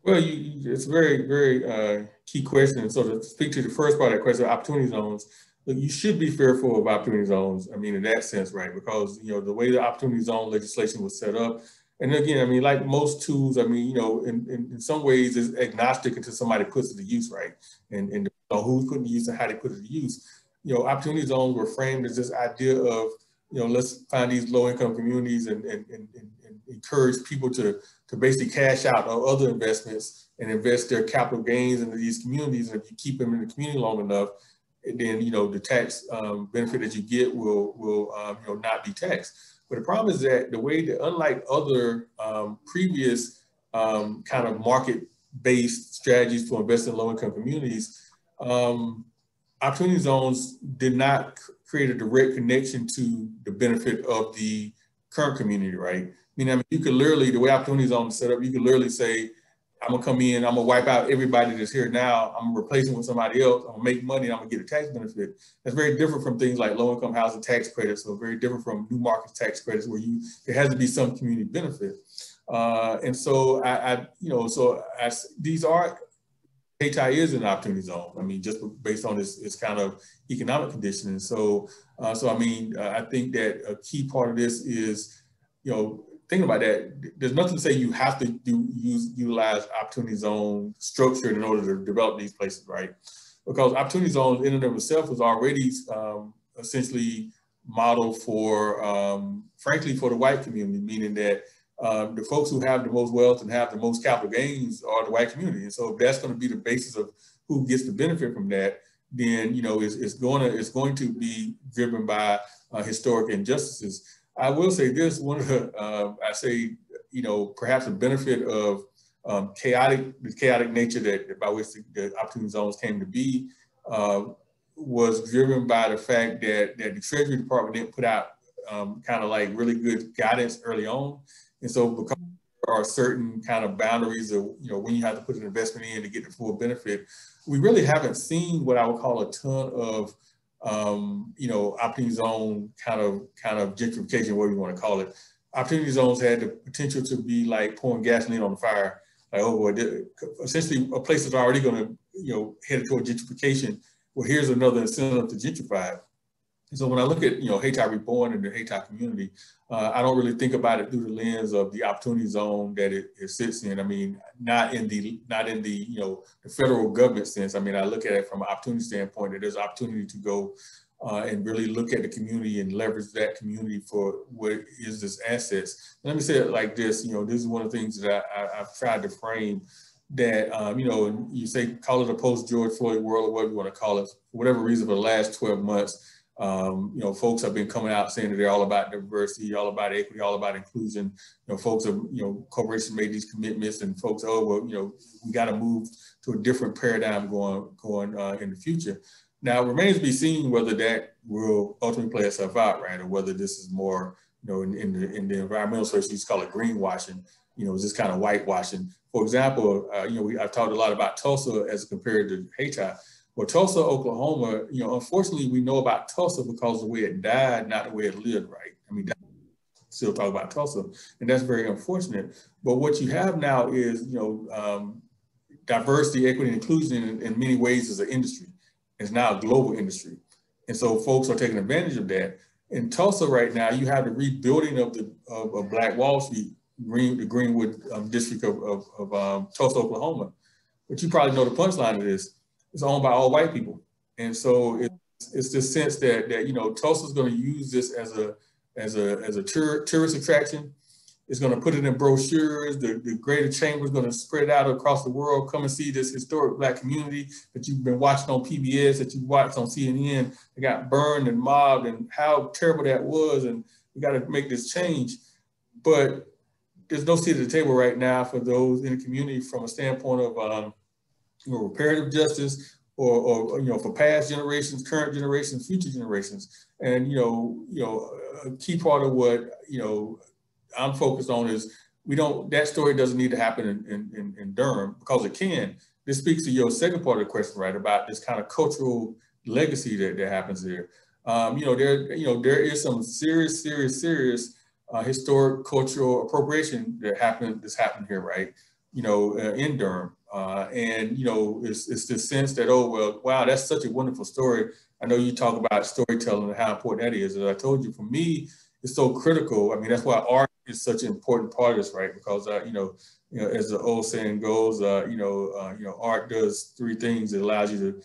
S2: Well, it's a very, very key question. So to speak to the first part of that question, opportunity zones, look, you should be fearful of opportunity zones. I mean, in that sense, right? Because, you know, the way the opportunity zone legislation was set up, and again, I mean, like most tools, I mean, you know, in some ways it's agnostic until somebody puts it to use, right? And you know, who's putting it to use and how they put it to use. You know, opportunity zones were framed as this idea of, you know, let's find these low-income communities and encourage people to basically cash out on other investments and invest their capital gains into these communities. And if you keep them in the community long enough, then, you know, the tax benefit that you get will you know, not be taxed. But the problem is that the way that, unlike other previous kind of market-based strategies to invest in low-income communities, opportunity zones did not create a direct connection to the benefit of the current community, right? I mean, you could literally, the way opportunity zones is set up, you could literally say, I'm gonna come in, I'm gonna wipe out everybody that's here now, I'm gonna replace them with somebody else, I'm gonna make money, and I'm gonna get a tax benefit. That's very different from things like low-income housing tax credits, or very different from new market tax credits, where there has to be some community benefit. And so these are, Hayti is an opportunity zone. I mean, just based on its kind of economic conditioning. So, I mean, I think that a key part of this is, you know, thinking about that. There's nothing to say you have to utilize opportunity zone structure in order to develop these places, right? Because opportunity zones in and of itself was already essentially modeled for, frankly, for the white community, meaning that the folks who have the most wealth and have the most capital gains are the white community. And so if that's going to be the basis of who gets the benefit from that, then, you know, it's going to be driven by historic injustices. I will say this, one of the, I say, you know, perhaps a benefit of the chaotic nature that by which the opportunity zones came to be was driven by the fact that the Treasury Department didn't put out kind of like really good guidance early on. And so because there are certain kind of boundaries of, you know, when you have to put an investment in to get the full benefit, we really haven't seen what I would call a ton of, you know, opportunity zone kind of gentrification, whatever you want to call it. Opportunity zones had the potential to be like pouring gasoline on the fire. Like, oh, boy, essentially a place that's already going to, you know, head toward gentrification. Well, here's another incentive to gentrify it. And so when I look at, you know, Hayti Reborn and the Hayti community, I don't really think about it through the lens of the opportunity zone that it sits in. I mean, not in the you know, the federal government sense. I mean, I look at it from an opportunity standpoint, that there's opportunity to go and really look at the community and leverage that community for what is this assets. And let me say it like this, you know, this is one of the things that I've tried to frame, that, you know, and you say, call it a post-George Floyd world or whatever you want to call it, for whatever reason, for the last 12 months, you know, folks have been coming out saying that they're all about diversity, all about equity, all about inclusion. You know, folks have, you know, corporations made these commitments, and folks, oh, well, you know, we got to move to a different paradigm going in the future. Now, it remains to be seen whether that will ultimately play itself out, right? Or whether this is more, you know, in the environmental space, you used to call it greenwashing, you know, just kind of whitewashing. For example, you know, I've talked a lot about Tulsa as compared to Hayti. Well, Tulsa, Oklahoma, you know, unfortunately, we know about Tulsa because of the way it died, not the way it lived, right? I mean, still talk about Tulsa, and that's very unfortunate. But what you have now is, you know, diversity, equity, and inclusion in many ways is an industry. It's now a global industry. And so folks are taking advantage of that. In Tulsa right now, you have the rebuilding of Black Wall Street, the Greenwood district of Tulsa, Oklahoma. But you probably know the punchline of this. It's owned by all white people. And so it's this sense that you know, Tulsa's going to use this as a tourist attraction. It's going to put it in brochures. The Greater Chamber is going to spread it out across the world. Come and see this historic Black community that you've been watching on PBS, that you watched on CNN. They got burned and mobbed, and how terrible that was. And we got to make this change. But there's no seat at the table right now for those in the community from a standpoint of you know, reparative justice, or for past generations, current generations, future generations. And a key part of what I'm focused on is that story doesn't need to happen in Durham, because it can. This speaks to your second part of the question, right, about this kind of cultural legacy that happens here. There is some serious historic cultural appropriation that's happened here, right? In Durham. It's this sense that, oh, well, wow, that's such a wonderful story. I know you talk about storytelling and how important that is. As I told you, for me, it's so critical. I mean, that's why art is such an important part of this, right? Because, as the old saying goes, art does three things. It allows you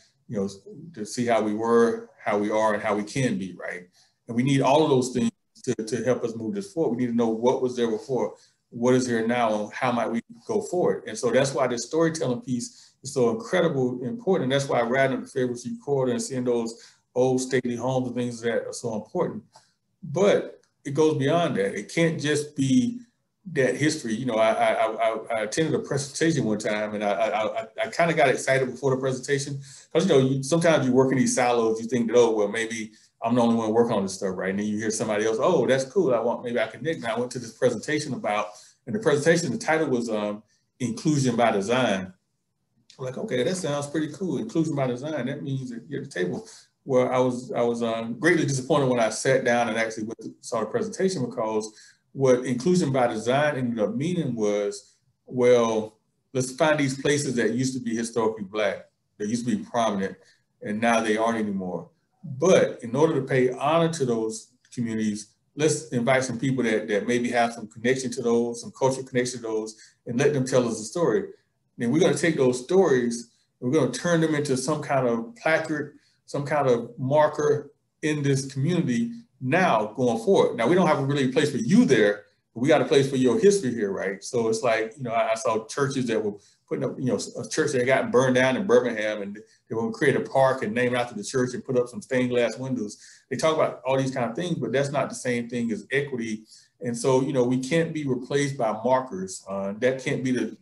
S2: to see how we were, how we are, and how we can be, right? And we need all of those things to help us move this forward. We need to know what was there before, what is here now, and how might we go forward. And so that's why the storytelling piece is so incredibly important. And that's why riding up the Favorite Street Corridor and seeing those old stately homes and things that are so important. But it goes beyond that. It can't just be that history. I attended a presentation one time, and I kind of got excited before the presentation, because sometimes you work in these silos. You think that, oh, well, maybe I'm the only one working on this stuff, right? And then you hear somebody else, oh, that's cool. Maybe I can connect. And I went to this presentation the title was Inclusion by Design. I'm like, okay, that sounds pretty cool. Inclusion by design. That means that you're at the table. Well, I was greatly disappointed when I sat down and actually saw the presentation, because what inclusion by design ended up meaning was, well, let's find these places that used to be historically Black, that used to be prominent, and now they aren't anymore. But in order to pay honor to those communities, let's invite some people that maybe have some connection to those, some cultural connection to those, and let them tell us a story. Then we're going to take those stories and we're going to turn them into some kind of placard, some kind of marker in this community now going forward. Now, we don't have a really place for you there, but we got a place for your history here, right? So it's like, I saw churches that were putting up, a church that got burned down in Birmingham, and they were going to create a park and name it after the church and put up some stained glass windows. They talk about all these kind of things, but that's not the same thing as equity. And so, we can't be replaced by markers. That can't be the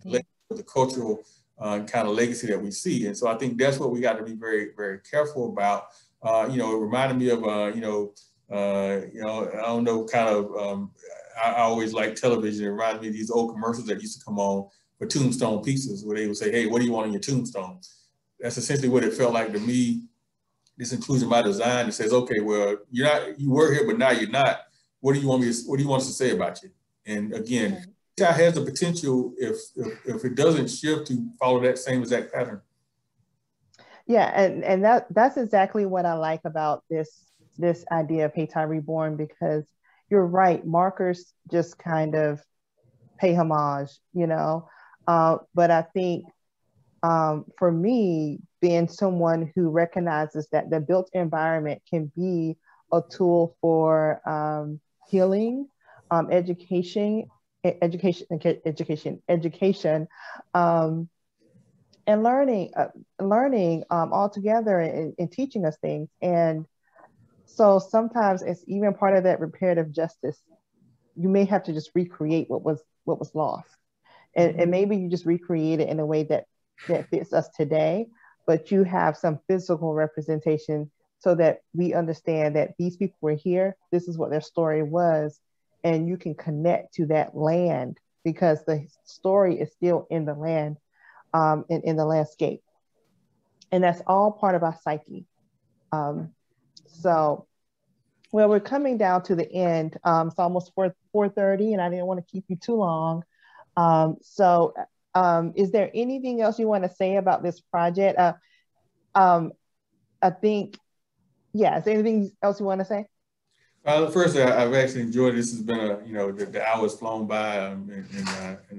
S2: cultural kind of legacy that we see. And so I think that's what we got to be very, very careful about. It reminded me of, I don't know, kind of, I always like television. It reminded me of these old commercials that used to come on for tombstone pieces, where they would say, hey, what do you want on your tombstone? That's essentially what it felt like to me. This inclusion by design, it says, okay, well, you were here, but now you're not. What do you want us to say about you? And again, that has the potential, if it doesn't shift, to follow that same exact pattern.
S1: Yeah, and that's exactly what I like about this idea of Hayti Reborn, because you're right, markers just kind of pay homage, but I think for me, being someone who recognizes that the built environment can be a tool for healing, education, and learning all together, and teaching us things. And so sometimes it's even part of that reparative justice. You may have to just recreate what was lost, and maybe you just recreate it in a way that fits us today, but you have some physical representation so that we understand that these people were here. This is what their story was, and you can connect to that land because the story is still in the land, in the landscape, and that's all part of our psyche. So, well, we're coming down to the end. It's almost 4:30, and I didn't want to keep you too long. Is there anything else you want to say about this project? I think, yeah. Is there anything else you want to say?
S2: First, I've actually enjoyed this. Has been the hours flown by, and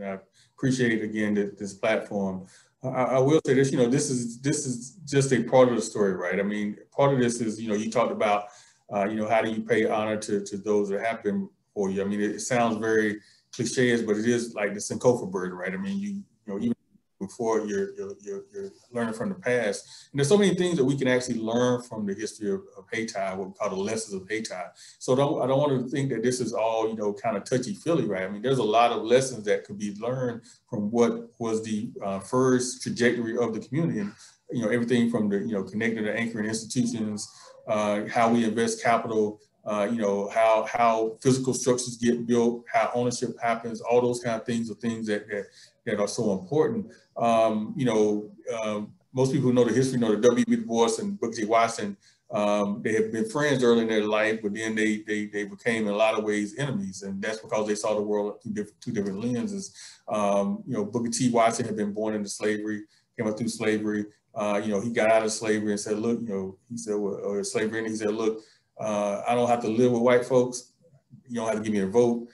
S2: I appreciate again this platform. I will say this, this is just a part of the story, right? I mean, part of this is, you talked about, how do you pay honor to those that have been before you? I mean, it sounds very cliche, but it is like the Sankofa burden, right? I mean, even before you're learning from the past. And there's so many things that we can actually learn from the history of Hayti, what we call the lessons of Hayti. So I don't want to think that this is all, kind of touchy-feely, right? I mean, there's a lot of lessons that could be learned from what was the first trajectory of the community. everything from the, connecting to anchoring institutions, how we invest capital, how physical structures get built, how ownership happens, all those kind of things are things that are so important. Most people who know the history know that W.B. Du Bois and Booker T. Washington, they have been friends early in their life, but then they became in a lot of ways enemies, and that's because they saw the world through two different lenses. Booker T. Washington had been born into slavery, came up through slavery. He got out of slavery and said, look, he said, or slavery, and he said, look, I don't have to live with white folks. You don't have to give me a vote.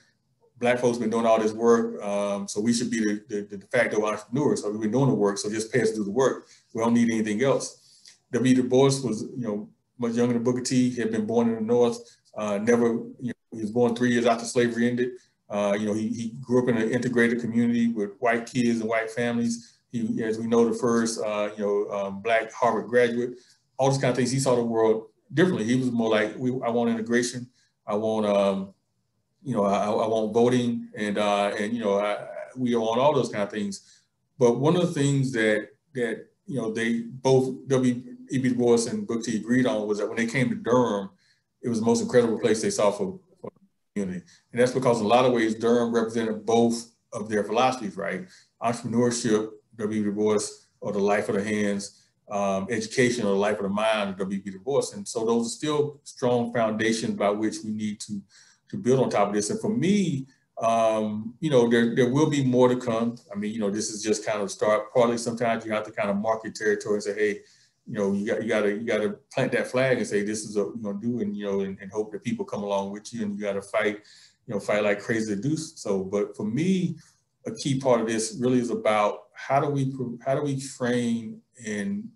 S2: Black folks been doing all this work, so we should be the de facto entrepreneurs. So we've been doing the work, so just pay us to do the work. We don't need anything else. W. Du Bois was, much younger than Booker T. He had been born in the North. He was born 3 years after slavery ended. He grew up in an integrated community with white kids and white families. He, as we know, the first, Black Harvard graduate. All these kind of things. He saw the world differently. He was more like, I want integration. I want, I want voting, and we want all those kind of things. But one of the things that they both W.E.B. Du Bois and Booker T. agreed on was that when they came to Durham, it was the most incredible place they saw for the community, and that's because in a lot of ways Durham represented both of their philosophies, right? Entrepreneurship, W.E.B. Du Bois, or the life of the hands. Education, or the life of the mind, of W.E.B. Du Bois, and so those are still strong foundations by which we need to build on top of this. And for me, there will be more to come. I mean, this is just kind of start. Partly, sometimes you have to kind of mark your territory and say, hey, you got to plant that flag and say, this is what we're going to do, and hope that people come along with you, and you got to fight like crazy to do so. But for me, a key part of this really is about how do we train and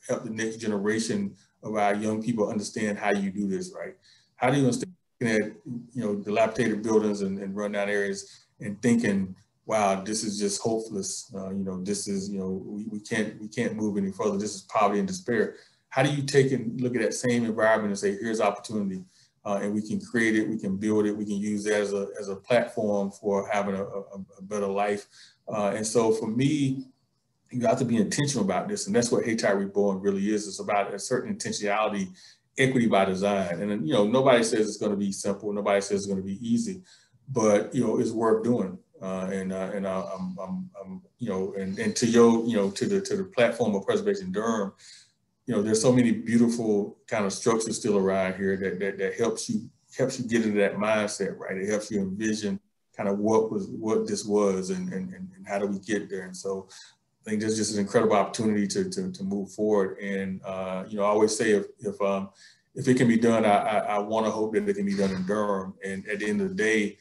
S2: help the next generation of our young people understand how you do this, right? How do you understand at dilapidated buildings and rundown areas and thinking, wow, this is just hopeless. This is we can't move any further. This is poverty and despair. How do you take and look at that same environment and say, here's opportunity, and we can create it, we can build it, we can use that as a platform for having a better life. And so for me, you have to be intentional about this, and that's what Hayti Reborn really is. It's about a certain intentionality, equity by design. And nobody says it's going to be simple. Nobody says it's going to be easy, but it's worth doing. And to the platform of Preservation Durham, there's so many beautiful kind of structures still around here that helps you get into that mindset, right? It helps you envision kind of what this was and how do we get there. And so I think there's just an incredible opportunity to move forward. And I always say if it can be done, I want to hope that it can be done in Durham. And at the end of the day,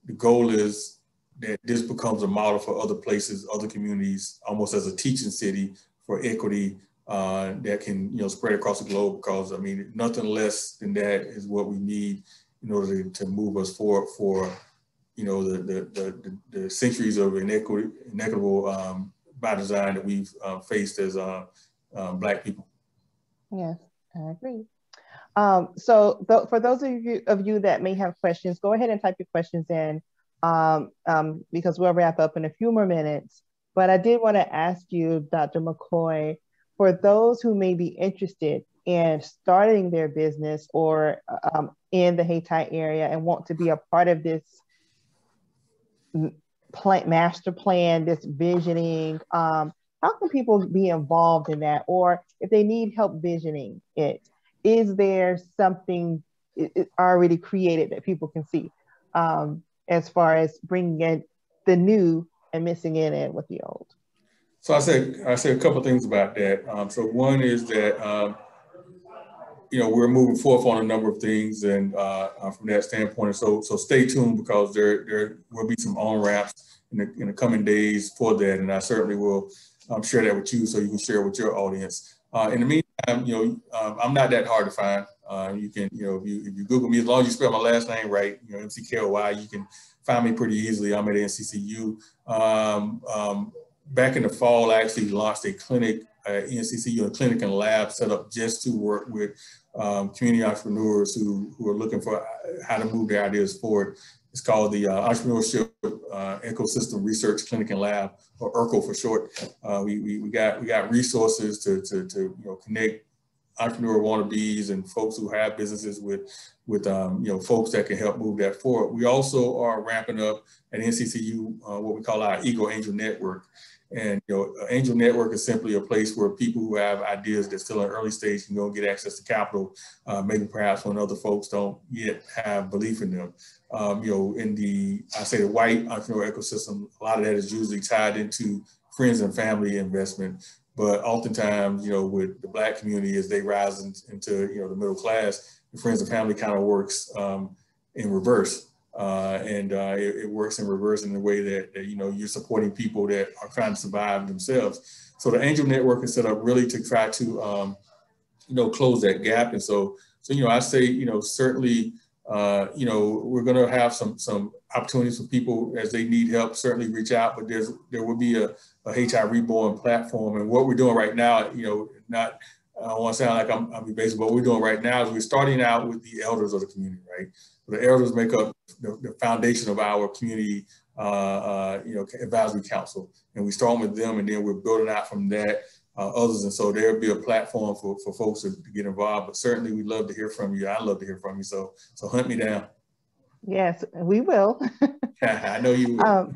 S2: the goal is that this becomes a model for other places, other communities, almost as a teaching city for equity that can spread across the globe. Because I mean, nothing less than that is what we need in order to move us forward for the centuries of inequitable by design that we've faced as Black people.
S1: Yes, I agree. For those of you that may have questions, go ahead and type your questions in because we'll wrap up in a few more minutes. But I did want to ask you, Dr. McKoy, for those who may be interested in starting their business or in the Hayti area and want to be a part of this master plan, this visioning, how can people be involved in that? Or if they need help visioning it, is there something already created that people can see as far as bringing in the new and mixing it in with the old?
S2: So I said a couple of things about that. So one is that we're moving forth on a number of things, and from that standpoint, so stay tuned because there will be some on-ramps in the coming days for that, and I certainly will share that with you so you can share with your audience. In the meantime, I'm not that hard to find. You can, if you Google me, as long as you spell my last name right, McKoy, you can find me pretty easily. I'm at NCCU. Back in the fall, I actually launched a clinic at NCCU, a clinic and lab set up just to work with community entrepreneurs who are looking for how to move their ideas forward. It's called the Entrepreneurship Ecosystem Research Clinic and Lab, or ERCO for short. We got resources to connect entrepreneur wannabes and folks who have businesses with folks that can help move that forward. We also are ramping up at NCCU what we call our Eagle Angel Network. And Angel Network is simply a place where people who have ideas that's still in early stage can go get access to capital, maybe perhaps when other folks don't yet have belief in them. In the white entrepreneur ecosystem, a lot of that is usually tied into friends and family investment. But oftentimes, with the Black community, as they rise into the middle class, the friends and family kind of works in reverse. It works in reverse in the way that you're supporting people that are trying to survive themselves. So the Angel Network is set up really to try to close that gap. And so I say certainly we're going to have some opportunities for people as they need help. Certainly reach out, but there will be a Hayti Reborn platform. And what we're doing right now, I don't want to sound like I'm evasive, but what we're doing right now is we're starting out with the elders of the community, right? The elders make up the foundation of our community, advisory council, and we start with them, and then we're building out from that others. And so there'll be a platform for folks to get involved. But certainly, we'd love to hear from you. I'd love to hear from you. So hunt me down.
S1: Yes, we will.
S2: I know you will.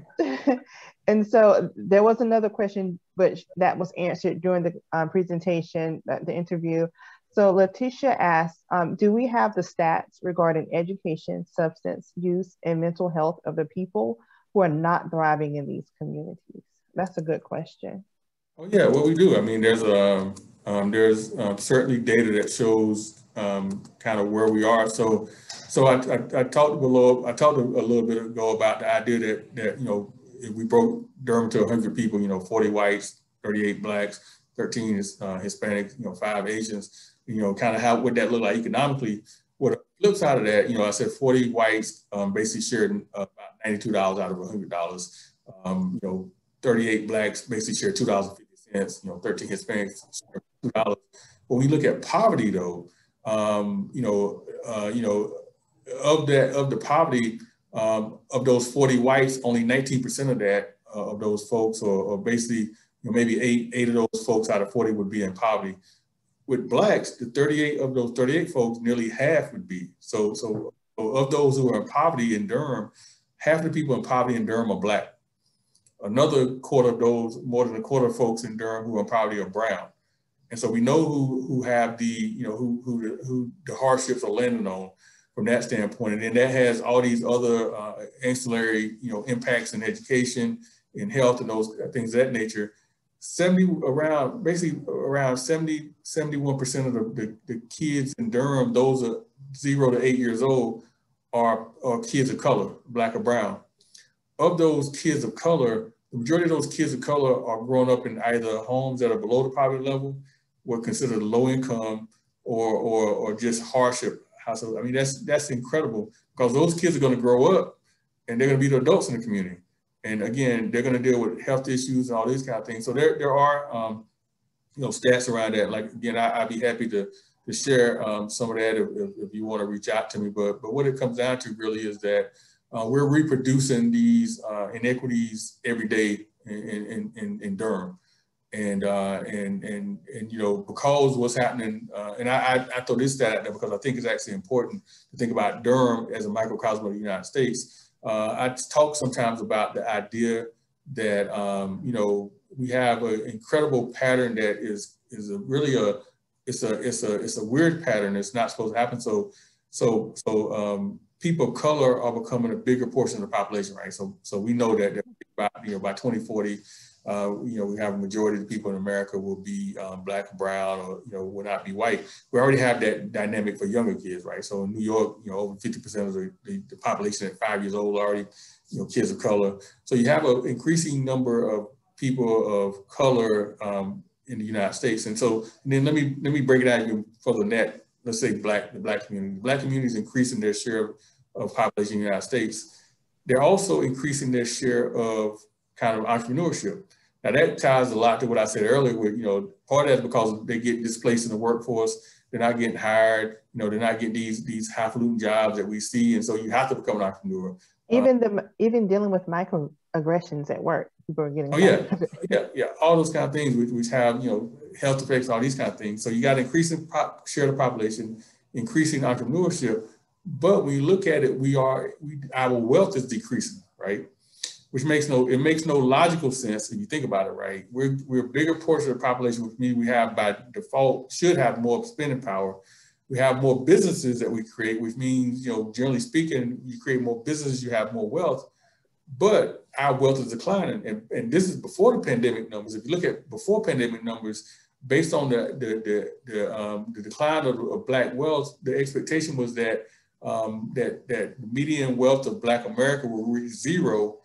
S1: And so there was another question, but that was answered during the presentation, the interview. So Letitia asked, do we have the stats regarding education, substance use, and mental health of the people who are not thriving in these communities? That's a good question.
S2: Oh yeah, well we do. I mean, there's certainly data that shows kind of where we are. So I talked a little bit ago about the idea that if we broke Durham to 100 people, 40 whites, 38 Blacks, 13 Hispanics, 5 Asians, kind of what that look like economically. What the flip side of that, I said 40 whites basically shared about $92 out of $100. 38 Blacks basically shared $2.50. 13 Hispanics shared $2. When we look at poverty, though, of the poverty. Of those 40 whites, only 19% of that, of those folks, or basically maybe eight of those folks out of 40 would be in poverty. With Blacks, the 38 of those 38 folks, nearly half would be. So of those who are in poverty in Durham, half the people in poverty in Durham are Black. Another quarter of those, more than a quarter of folks in Durham who are in poverty are brown. And so we know who have the, who the hardships are landing on from that standpoint. And then that has all these other ancillary, impacts in education, in health, and those things of that nature. Around 70, 71% of the kids in Durham, those are 0 to 8 years old, are kids of color, Black or brown. Of those kids of color, the majority of those kids of color are growing up in either homes that are below the poverty level, were considered low income, or just hardship households. I mean, that's incredible, because those kids are going to grow up and they're going to be the adults in the community. And again, they're going to deal with health issues and all these kind of things. So there are, stats around that. Like, again, I'd be happy to share some of that if you want to reach out to me. But what it comes down to really is that we're reproducing these inequities every day in Durham. And because what's happening, and I throw this stat out there because I think it's actually important to think about Durham as a microcosm of the United States. I talk sometimes about the idea that we have an incredible pattern that is really a weird pattern. It's not supposed to happen. So people of color are becoming a bigger portion of the population, right? So we know that by 2040. We have a majority of the people in America will be Black or brown, or will not be white. We already have that dynamic for younger kids, right? So in New York, over 50% of the population at 5 years old are already, kids of color. So you have an increasing number of people of color in the United States. And then let me break it out even further than that. Let's say the Black community. The Black community is increasing their share of population in the United States. They're also increasing their share of kind of entrepreneurship. Now that ties a lot to what I said earlier with, part of that is because they get displaced in the workforce. They're not getting hired, they're not getting these highfalutin jobs that we see. And so you have to become an entrepreneur.
S1: Even dealing with microaggressions at work, people are getting.
S2: Oh yeah, yeah, all those kind of things which have health effects, all these kind of things. So you got increasing share of the population, increasing entrepreneurship, but when you look at it, our wealth is decreasing, right? Which makes no logical sense if you think about it, right? We're a bigger portion of the population, which means we have by default should have more spending power. We have more businesses that we create, which means, generally speaking, you create more businesses, you have more wealth, but our wealth is declining. And this is before the pandemic numbers. If you look at before pandemic numbers, based on the decline of Black wealth, the expectation was that that the median wealth of Black America will reach zero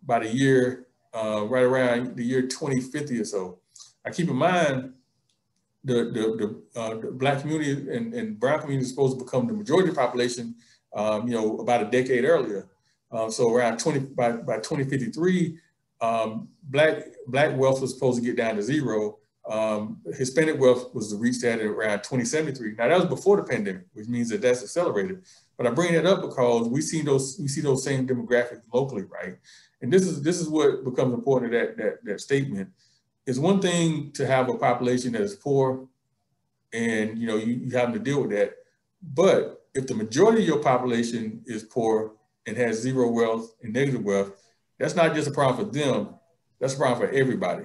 S2: by the year, right around the year 2050 or so. Now keep in mind, the Black community and brown community is supposed to become the majority of the population, about a decade earlier. So around by 2053, Black wealth was supposed to get down to zero. Hispanic wealth was to reach that at around 2073. Now that was before the pandemic, which means that that's accelerated. But I bring that up because we see those same demographics locally, right? And this is what becomes important to that statement. It's one thing to have a population that is poor, and you have to deal with that. But if the majority of your population is poor and has zero wealth and negative wealth, that's not just a problem for them, that's a problem for everybody.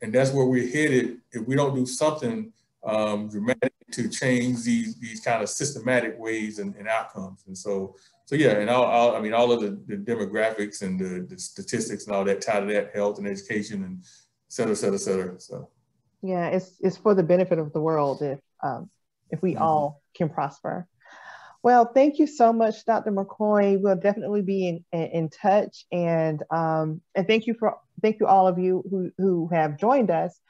S2: And that's where we're headed if we don't do something dramatic to change these kind of systematic ways and outcomes. And so yeah, and all of the demographics and the statistics and all that tied to that, health and education and et cetera, et cetera, et cetera. So
S1: yeah, it's for the benefit of the world if we all can prosper. Well, thank you so much, Dr. McKoy. We'll definitely be in touch, and thank you all of you who have joined us.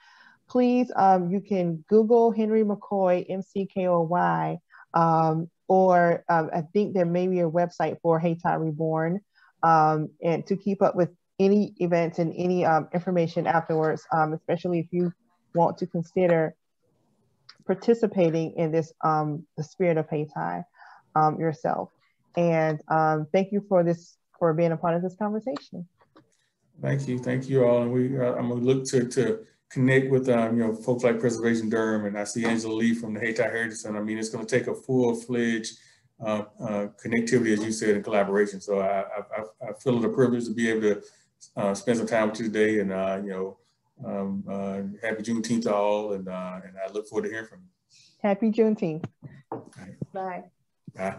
S1: Please, you can Google Henry McKoy, McKoy, or I think there may be a website for Hayti Reborn, and to keep up with any events and any information afterwards, especially if you want to consider participating in this the Spirit of Hayti yourself. And thank you for being a part of this conversation.
S2: Thank you all. And I'm gonna look to connect with folks like Preservation Durham, and I see Angela Lee from the Hayti Heritage Center. I mean, it's going to take a full-fledged connectivity, as you said, and collaboration. So I feel it a privilege to be able to spend some time with you today, and happy Juneteenth to all, and I look forward to hearing from you.
S1: Happy Juneteenth.
S2: Right.
S1: Bye.
S2: Bye.